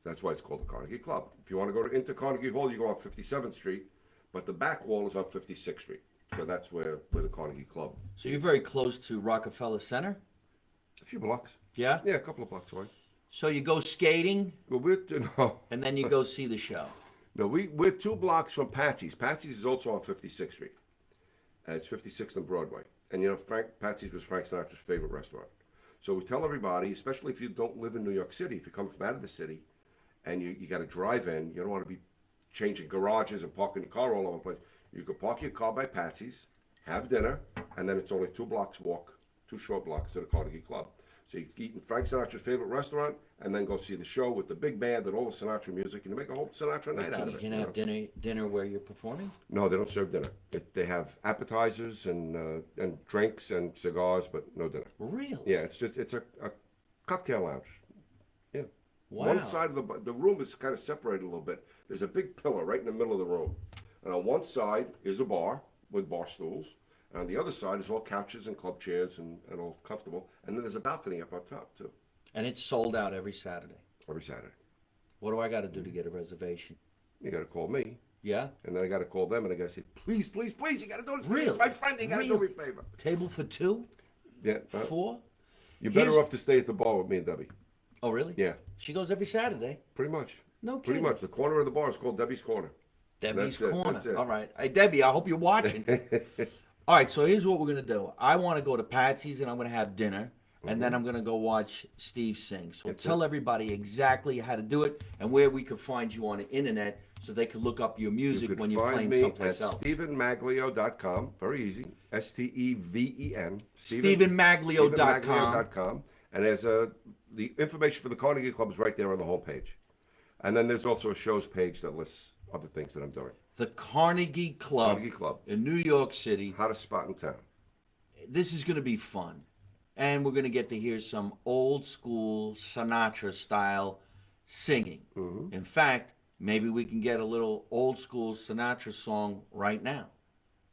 That's why it's called the Carnegie Club. If you want to go into Carnegie Hall, you go on 57th Street, but the back wall is on 56th Street. So that's where the Carnegie Club. So you're very close to Rockefeller Center? A few blocks. Yeah? Yeah, a couple of blocks away. So you go skating, Well, no, and then you go see the show. no, we're 2 blocks from Patsy's. Patsy's is also on 56th Street. It's 56th and Broadway. And you know, Patsy's was Frank Sinatra's favorite restaurant. So we tell everybody, especially if you don't live in New York City, if you come from out of the city, and you got to drive in, you don't want to be changing garages and parking your car all over the place. You could park your car by Patsy's, have dinner, and then it's only 2 blocks walk, 2 short blocks to the Carnegie Club. So you can eat in Frank Sinatra's favorite restaurant, and then go see the show with the big band and all the Sinatra music, and you make a whole Sinatra night out You of it. can you have know? dinner where you're performing? No, they don't serve dinner. They have appetizers and drinks and cigars, but no dinner. Really? Yeah, it's a cocktail lounge. Yeah. Wow. One side of the room is kind of separated a little bit. There's a big pillar right in the middle of the room, and on one side is a bar with bar stools, and on the other side is all couches and club chairs and all comfortable. And then there's a balcony up on top too, And it's sold out every Saturday. every Saturday. What do I got to do to get a reservation? You got to call me, Yeah? and then I got to call them, and I got to say, please, please, please, you got to do this. Really? It's my friend, you got to do me a favor. Table for 2? Yeah. 4? You're better Here's- off to stay at the bar with me and Debbie. Oh, really? Yeah, She goes every Saturday. pretty much. No Pretty kidding. much. The corner of the bar is called Debbie's Corner. Debbie's That's it, Corner. that's it. All right. Hey, Debbie, I hope you're watching. All right, so here's what we're going to do. I want to go to Patsy's and I'm going to have dinner, and then I'm going to go watch Steve sing. So tell everybody exactly how to do it and where we can find you on the internet so they can look up your You music could when you're find playing me someplace at else. StephenMaglio.com. Very easy. STEVEN. StephenMaglio.com. StephenMaglio.com. And there's the information for the Carnegie Club is right there on the homepage. And then there's also a shows page that lists other things that I'm doing. The Carnegie Club, Carnegie Club. in New York City. Hottest spot in town. This is going to be fun. And we're going to get to hear some old school Sinatra style singing. Mm-hmm. In fact, maybe we can get a little old school Sinatra song right now.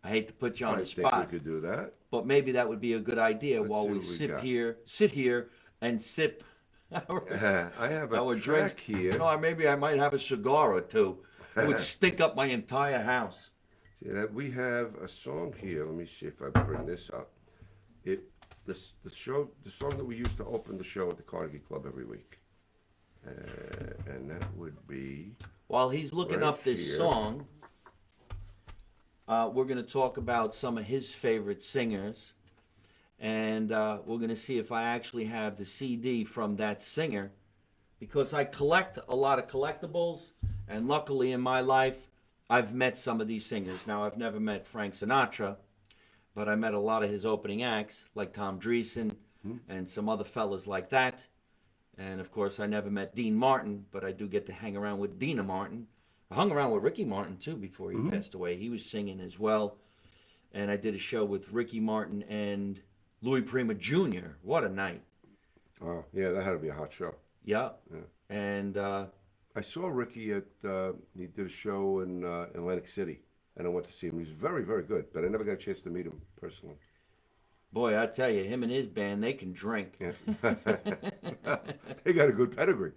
I hate to put you on the spot. I think we could do that. But maybe that would be a good idea Let's while see we what we sit got. here and sip I have a our track drinks. here. You know, maybe I might have a cigar or two. It would stink up my entire house. See that we have a song here. Let me see if I bring this up. The song that we used to open the show at the Carnegie Club every week, and that would be. While he's looking right up this here. song, we're going to talk about some of his favorite singers, and we're going to see if I actually have the CD from that singer, because I collect a lot of collectibles, and luckily in my life, I've met some of these singers. Now, I've never met Frank Sinatra, but I met a lot of his opening acts, like Tom Dreesen and some other fellas like that. And, of course, I never met Dean Martin, but I do get to hang around with Dina Martin. I hung around with Ricky Martin, too, before he passed away. He was singing as well. And I did a show with Ricky Martin and Louis Prima Jr. What a night. Oh, yeah, that had to be a hot show. Yeah. And I saw Ricky at, he did a show in Atlantic City, and I went to see him. He was very, very good, but I never got a chance to meet him personally. boy, I tell you, him and his band, they can drink. Yeah. They got a good pedigree.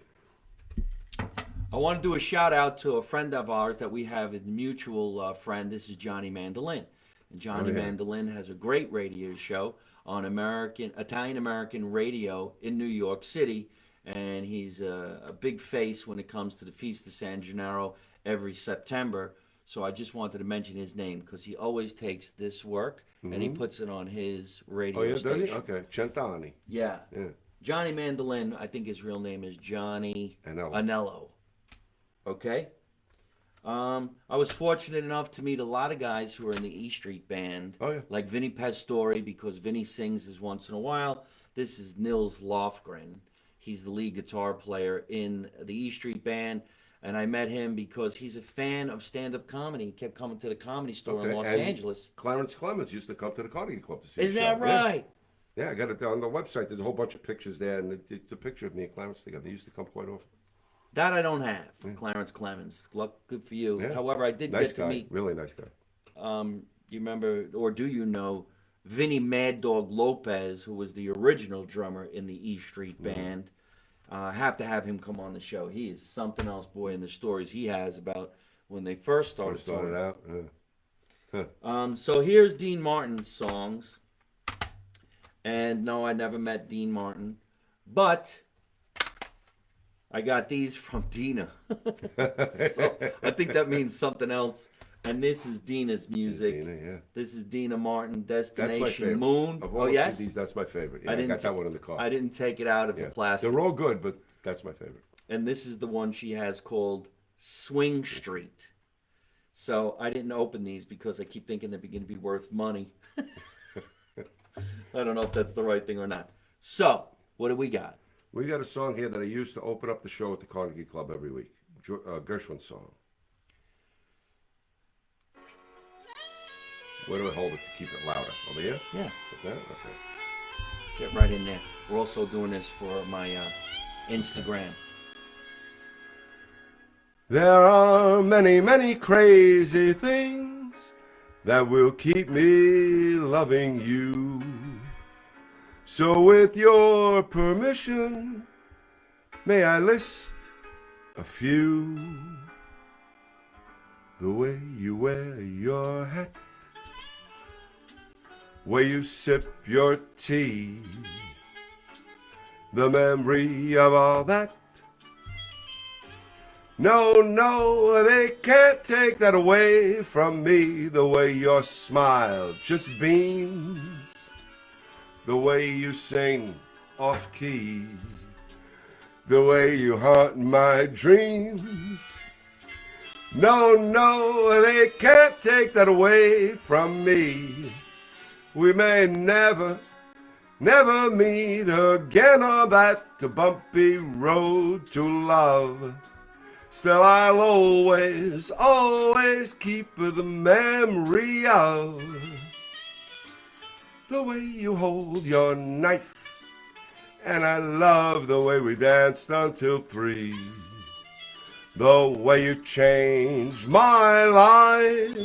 I want to do a shout out to a friend of ours that we have, a mutual friend. This is Johnny Mandolin. And Johnny Mandolin has a great radio show on Italian American radio in New York City. And he's a big face when it comes to the Feast of San Gennaro every September. So I just wanted to mention his name because he always takes this work and he puts it on his radio station. Does he? Okay, Centani. Yeah. Yeah. Johnny Mandolin, I think his real name is Johnny Anello. Anello. Okay? I was fortunate enough to meet a lot of guys who are in the E Street Band. Oh, yeah. Like Vinny Pastore, because Vinny sings his once in a while. This is Nils Lofgren. He's the lead guitar player in the E Street Band. And I met him because he's a fan of stand-up comedy. He kept coming to the Comedy Store in Los and Angeles. Clarence Clemens used to come to the Carnegie Club to see Is the that show. right? Yeah, I got it on the website. There's a whole bunch of pictures there, and it's a picture of me and Clarence together. They used to come quite often. That I don't have, Clarence Clemens. Luck, good for you. Yeah. However, I did Nice get guy, to meet. really nice guy. You remember, or do you know, Vinny Mad Dog Lopez, who was the original drummer in the E Street Band? Have to have him come on the show. He is something else, boy, in the stories he has about when they first started. Out. So here's Dean Martin's songs. And no, I never met Dean Martin, but I got these from Dina. So I think that means something else. And this is Dina's music. Dina, yeah. This is Dina Martin, That's my Destination favorite. Moon. Of all Oh, the yes? CDs, that's my favorite. Yeah, I didn't got that one in the car. I didn't take it out of the plastic. They're all good, but that's my favorite. And this is the one she has called Swing Street. So I didn't open these because I keep thinking they're going to be worth money. I don't know if that's the right thing or not. So, what do we got? We got a song here that I used to open up the show at the Carnegie Club every week. Gershwin's song. Where do I hold it to keep it louder? Over here? Yeah, Like that? Okay. get right in there. We're also doing this for my Instagram. There are many, many crazy things that will keep me loving you. So with your permission, may I list a few? The way you wear your hat, way you sip your tea, the memory of all that. No, they can't take that away from me. The way your smile just beams, the way you sing off key, the way you haunt my dreams. No, they can't take that away from me. We may never meet again on that bumpy road to love. Still I'll always, always keep the memory of the way you hold your knife. And I love the way we danced until 3. The way you changed my life.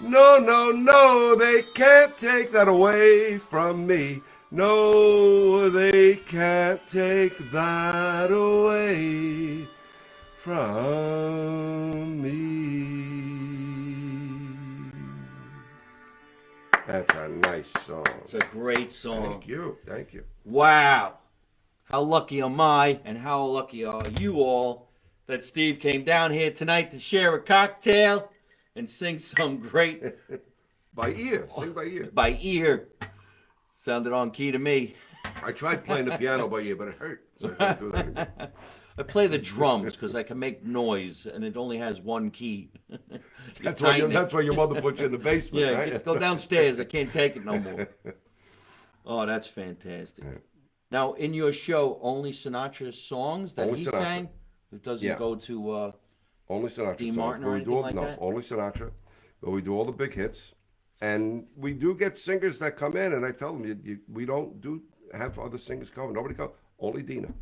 No, no, no, they can't take that away from me. No, they can't take that away from me. That's a nice song. It's a great song. Thank you. Thank you. Wow. How lucky am I, and how lucky are you all that Steve came down here tonight to share a cocktail and sing some great By ear. Sing by ear. by ear. Sounded on key to me. I tried playing the piano by ear, but it hurt. So I couldn't do that anymore. I play the drums because I can make noise, and it only has one key. That's why your mother put you in the basement, Yeah, right? go downstairs. I can't take it no more. Oh, that's fantastic. Now, in your show, only Sinatra songs that Only he Sinatra. sang? It doesn't Yeah. go to... Only Sinatra Dean songs. Martin or But we anything do like that? only Sinatra. But we do all the big hits, and we do get singers that come in, and I tell them we don't have other singers come. Nobody come. Only Dina.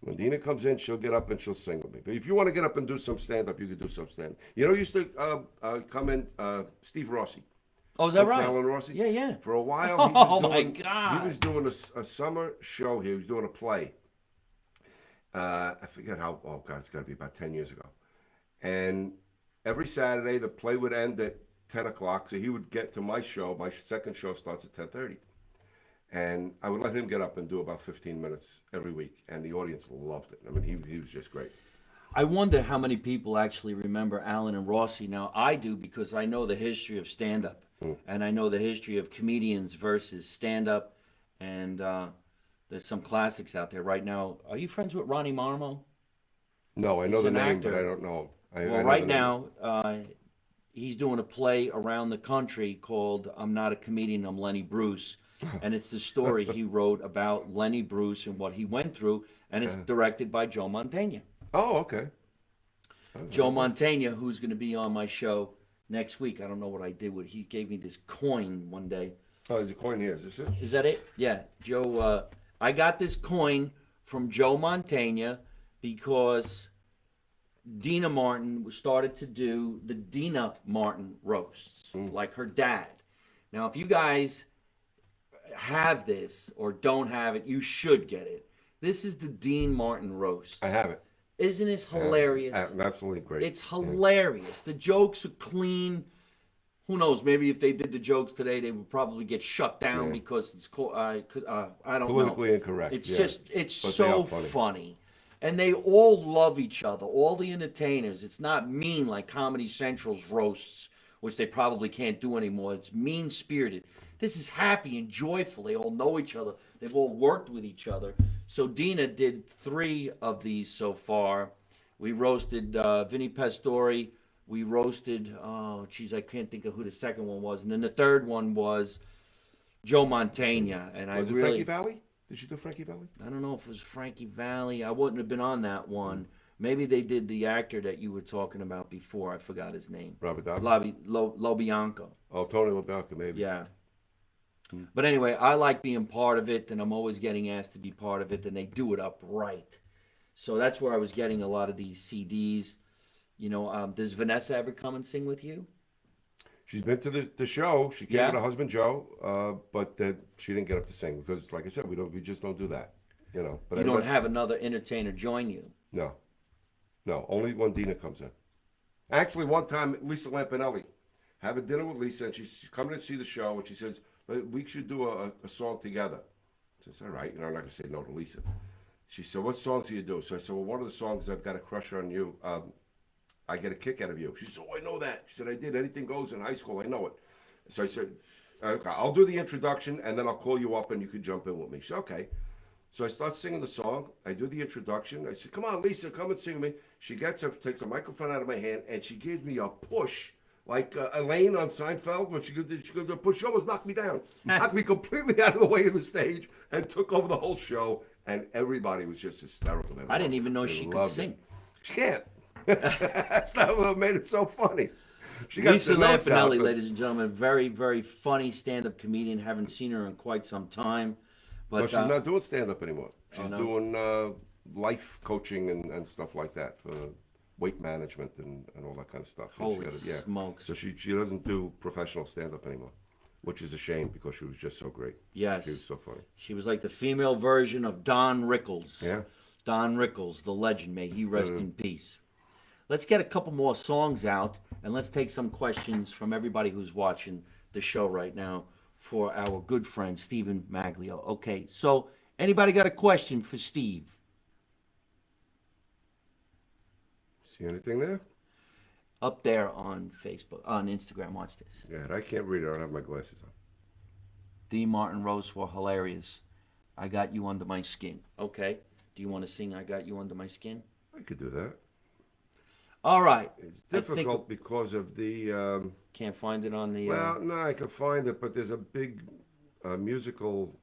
When Dina comes in, she'll get up and she'll sing with me. But if you want to get up and do some stand up, you could do some stand up. You know, used to come in Steve Rossi. Oh, is that What's right? Alan Rossi? Yeah, yeah. For a while, Oh, my God. He was doing a summer show here. He was doing a play. I forget how. Oh God, it's got to be about 10 years ago. And every Saturday, the play would end at 10 o'clock. So he would get to my show. My second show starts at 10:30, and I would let him get up and do about 15 minutes every week, and the audience loved it. I mean, he was just great. I wonder how many people actually remember Alan and Rossi. Now, I do because I know the history of stand-up, and I know the history of comedians versus stand-up, and there's some classics out there right now. Are you friends with Ronnie Marmo? No, I know He's the an name, actor. but I don't know. I Well, know right the name. now, he's doing a play around the country called I'm Not a Comedian, I'm Lenny Bruce. And it's the story he wrote about Lenny Bruce and what he went through, and it's directed by Joe Mantegna. Oh, okay. Joe Mantegna, who's going to be on my show next week. I don't know what I did with. He gave me this coin one day. Oh, there's a coin here. Is this it? Is that it? Yeah, Joe. I got this coin from Joe Mantegna because Dina Martin started to do the Dina Martin roasts, like her dad. Now, if you guys have this or don't have it, you should get it. This is the Dean Martin roast. I have it. Isn't this hilarious? Absolutely great. It's hilarious. The jokes are clean. Who knows? Maybe if they did the jokes today, they would probably get shut down because it's I don't Politically know. incorrect. It's yeah. just it's But they so are funny. funny, and they all love each other. All the entertainers. It's not mean like Comedy Central's roasts, which they probably can't do anymore. It's mean spirited. This is happy and joyful. They all know each other. They've all worked with each other. So Dina did 3 of these so far. We roasted Vinnie Pastore. We roasted, oh, geez, I can't think of who the second one was. And then the third one was Joe Mantegna. And Was it Frankie Valli? Did she do Frankie Valli? I don't know if it was Frankie Valli. I wouldn't have been on that one. Maybe they did the actor that you were talking about before. I forgot his name. Robert Downey? Lobianco. Oh, Tony LaBelka, maybe. Yeah. But anyway, I like being part of it, and I'm always getting asked to be part of it, and they do it up right. So that's where I was getting a lot of these CDs. You know, does Vanessa ever come and sing with you? She's been to the show. She came Yeah? with her husband Joe, but she didn't get up to sing because, like I said, we just don't do that. You know. But You don't have another entertainer join you. No, only when Dina comes in. Actually, one time Lisa Lampanelli having dinner with Lisa, and she's coming to see the show, and she says we should do a song together. I said, all right, you know, I'm not gonna say no to Lisa. She said, what songs do you do? So I said, well, one of the songs, I've Got a Crush on You. I Get a Kick Out of You. She said, oh, I know that. She said, I did. Anything Goes in high school. I know it. So I said, okay, I'll do the introduction, and then I'll call you up, and you can jump in with me. She said, okay. So I start singing the song. I do the introduction. I said, come on, Lisa, come and sing with me. She gets up, takes a microphone out of my hand, and she gives me a push, like Elaine on Seinfeld, when she goes to push. She almost knocked me down. Knocked me completely out of the way of the stage and took over the whole show, and everybody was just hysterical. I didn't even know They she could loved sing. it. She can't. That's not what made it so funny. She got Lisa the notes out, Lampanelli, but- ladies and gentlemen, very, very funny stand-up comedian. Haven't seen her in quite some time. But Well, she's not doing stand-up anymore. She's no? doing life coaching and stuff like that for weight management and all that kind of stuff. And Holy she had smokes. So she doesn't do professional stand-up anymore, which is a shame because she was just so great. Yes. She was so funny. She was like the female version of Don Rickles. Yeah. Don Rickles, the legend, may he rest in peace. Let's get a couple more songs out, and let's take some questions from everybody who's watching the show right now for our good friend, Stephen Maglio. Okay, so anybody got a question for Steve? See anything there? Up there on Facebook, on Instagram, watch this. Yeah, I can't read it. I don't have my glasses on. D. Martin Rose for hilarious. I got you under my skin. Okay, do you want to sing I Got You Under My Skin? I could do that. All right. It's I think- difficult because of the... Can't find it on the... well, no, I can find it, but there's a big musical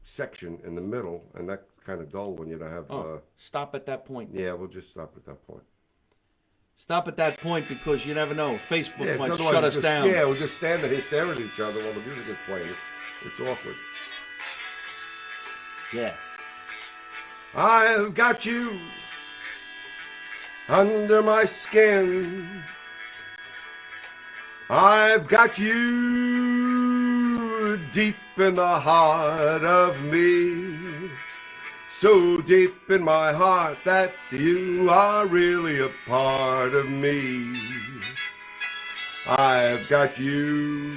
section in the middle, and that's kind of dull when you don't have... Stop at that point. yeah, we'll just stop at that point. Stop at that point because you never know. Facebook Yeah, might otherwise shut we us just, down. Yeah, we'll just stand there and stare at each other while the music is playing. It's awkward. Yeah. I've got you under my skin. I've got you deep in the heart of me. So deep in my heart that you are really a part of me. I've got you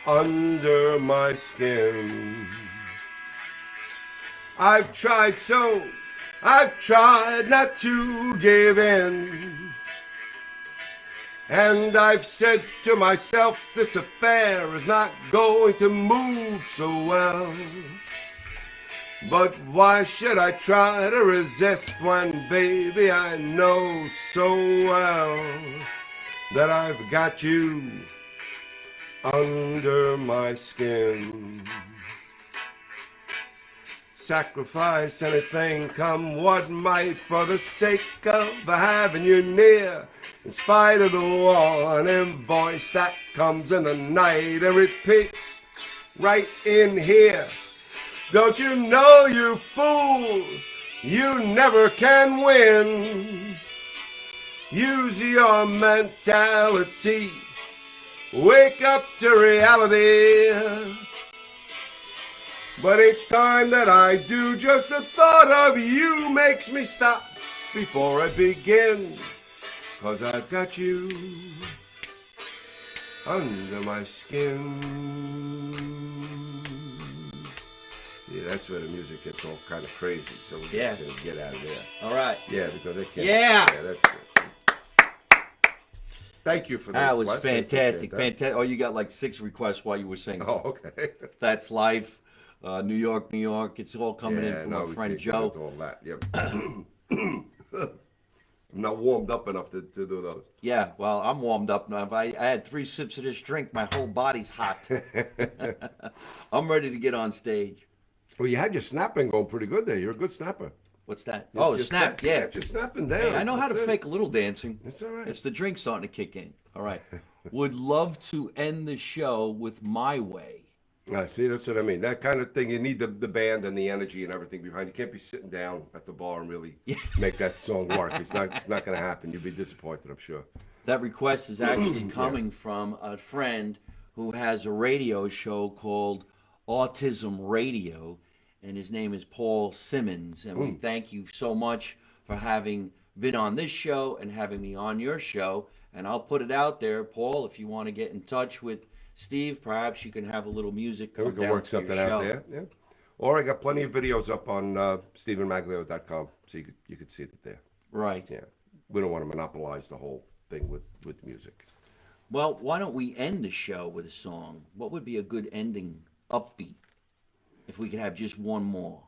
under my skin. I've tried not to give in. And I've said to myself, this affair is not going to move so well. But why should I try to resist when, baby, I know so well that I've got you under my skin. Sacrifice anything, come what might, for the sake of having you near. In spite of the warning voice that comes in the night and repeats right in here. Don't you know, you fool, you never can win. Use your mentality. Wake up to reality. But each time that I do, just the thought of you makes me stop before I begin. 'Cause I've got you under my skin. Yeah, that's where the music gets all kind of crazy. So we're Yeah. going to get out of there. All right. Yeah, because I can't. Yeah. That's it. Thank you for that. That was fantastic. Fantastic. Oh, you got like 6 requests while you were singing. Oh, okay. That's life. New York, New York. It's all coming in from no, our we friend can't get Joe. into all that. Yep. I'm not warmed up enough to do those. Yeah, well, I'm warmed up now. If I had 3 sips of this drink, my whole body's hot. I'm ready to get on stage. Well, you had your snapping going pretty good there. You're a good snapper. What's that? Yes, Oh, your the snap, yeah. You're snapping down. Hey, I know how to That's it. fake a little dancing. It's all right. It's the drink starting to kick in. All right. Would love to end the show with My Way. See, that's what I mean. That kind of thing, you need the band and the energy and everything behind. You can't be sitting down at the bar and really make that song work. It's not going to happen. You'll be disappointed, I'm sure. That request is actually coming from a friend who has a radio show called Autism Radio, and his name is Paul Simmons. And we thank you so much for having been on this show and having me on your show. And I'll put it out there, Paul, if you want to get in touch with Steve, perhaps you can have a little music come We can down work to your something show. out there. Yeah. Or I got plenty of videos up on StephenMaglio.com, so you could see it there. Right. Yeah. We don't want to monopolize the whole thing with music. Well, why don't we end the show with a song? What would be a good ending, upbeat, if we could have just one more?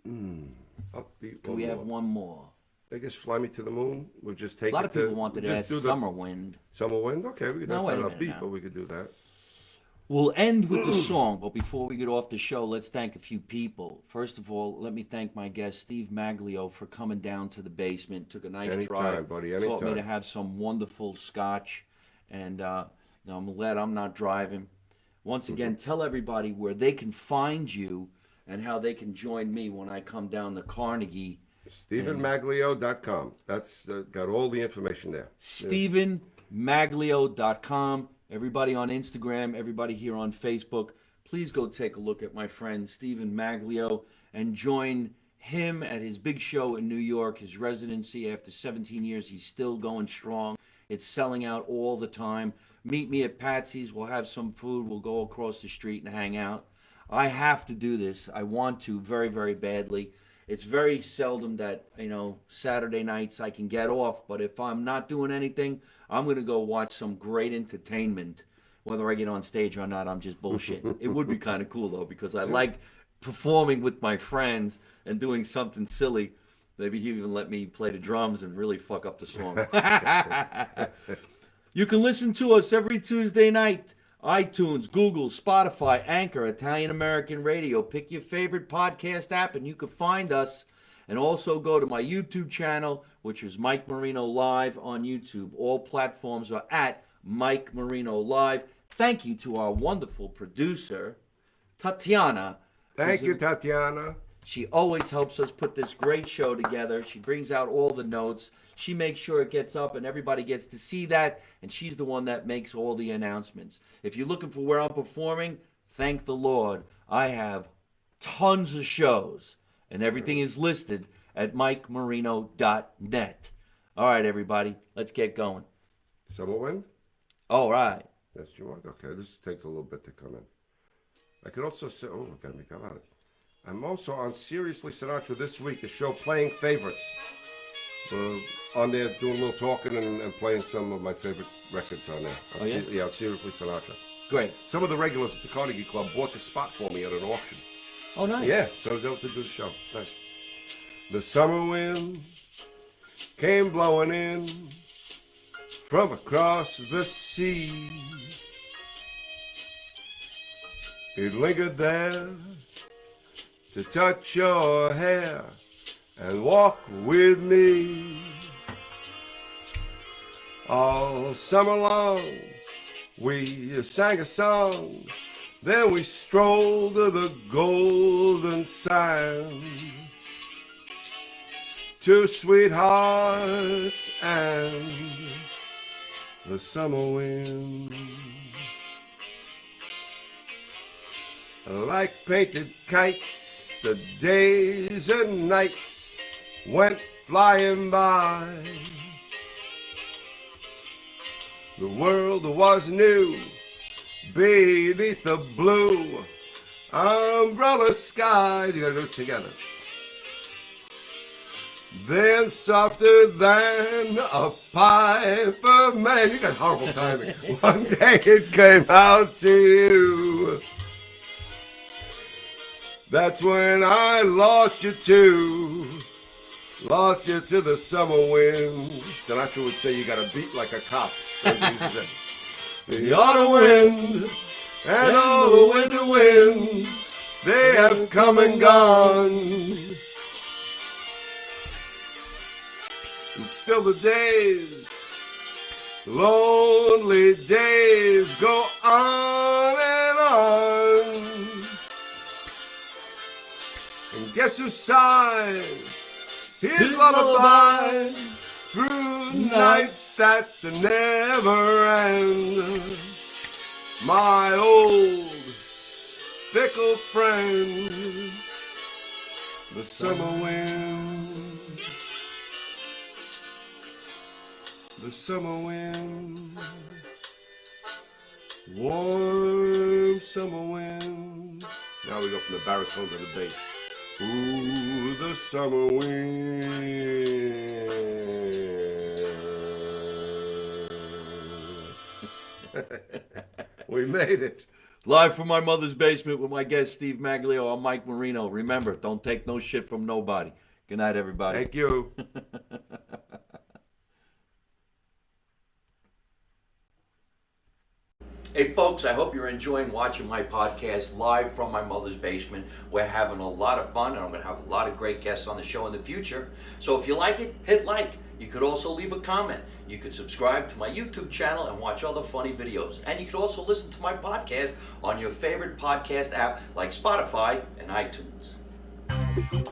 Upbeat. Can we have one more? I guess Fly Me to the Moon. We'll just take A lot it of people to, wanted to just ask do the Summer Wind. Summer Wind. Okay, No, that's wait a not minute upbeat, now. but we could do that. We'll end with the song, but before we get off the show, let's thank a few people. First of all, let me thank my guest, Steve Maglio, for coming down to the basement. Took a nice Anytime, drive. buddy, Taught me to anytime. have some wonderful scotch. And I'm glad I'm not driving. Once again, tell everybody where they can find you and how they can join me when I come down to Carnegie. StephenMaglio.com. That's got all the information there. StephenMaglio.com. Everybody on Instagram, everybody here on Facebook, please go take a look at my friend Stephen Maglio and join him at his big show in New York, his residency. After 17 years, he's still going strong. It's selling out all the time. Meet me at Patsy's. We'll have some food. We'll go across the street and hang out. I have to do this. I want to very, very badly. It's very seldom that, Saturday nights I can get off, but if I'm not doing anything, I'm going to go watch some great entertainment. Whether I get on stage or not, I'm just bullshitting. It would be kind of cool, though, because I like performing with my friends and doing something silly. Maybe he even let me play the drums and really fuck up the song. You can listen to us every Tuesday night. iTunes, Google, Spotify, Anchor, Italian American Radio. Pick your favorite podcast app and you can find us. And also go to my YouTube channel, which is Mike Marino Live on YouTube. All platforms are at Mike Marino Live. Thank you to our wonderful producer, Tatiana. Thank you, Tatiana. She always helps us put this great show together. She brings out all the notes. She makes sure it gets up and everybody gets to see that. And she's the one that makes all the announcements. If you're looking for where I'm performing, thank the Lord. I have tons of shows. And everything is listed at MikeMarino.net. All right, everybody. Let's get going. Summer wind? All right. That's your one? Okay, this takes a little bit to come in. I could also say, oh, I gotta make out it. I'm also on Seriously Sinatra this week, a show playing favorites. On there doing a little talking and playing some of my favorite records on there. Oh, yeah? Yeah, on Seriously Sinatra. Great. Some of the regulars at the Carnegie Club bought the spot for me at an auction. Oh, nice. Yeah, so I was able to do the show. Nice. The summer wind came blowing in from across the sea. It lingered there to touch your hair and walk with me. All summer long we sang a song, then we strolled to the golden sand. Two sweethearts and the summer wind. Like painted kites, the days and nights went flying by. The world was new beneath the blue umbrella skies. You gotta do it together. Then softer than a piper man. You got horrible timing. One day it came out to you. That's when I lost you too. Lost you to the summer wind. Sinatra would say you got to beat like a cop. The autumn wind and all the winter winds, they have come and gone. And still the days, lonely days, go on and on. And guess who sighs his lullaby through nights that never end? My old fickle friend, the summer wind. The summer wind, warm summer wind. Now we go from the baritone to the bass. Ooh, the summer wind. We made it. Live from my mother's basement with my guest, Steve Maglio. I'm Mike Marino. Remember, don't take no shit from nobody. Good night, everybody. Thank you. Hey folks, I hope you're enjoying watching my podcast live from my mother's basement. We're having a lot of fun, and I'm going to have a lot of great guests on the show in the future. So if you like it, hit like. You could also leave a comment. You could subscribe to my YouTube channel and watch other funny videos. And you could also listen to my podcast on your favorite podcast app like Spotify and iTunes.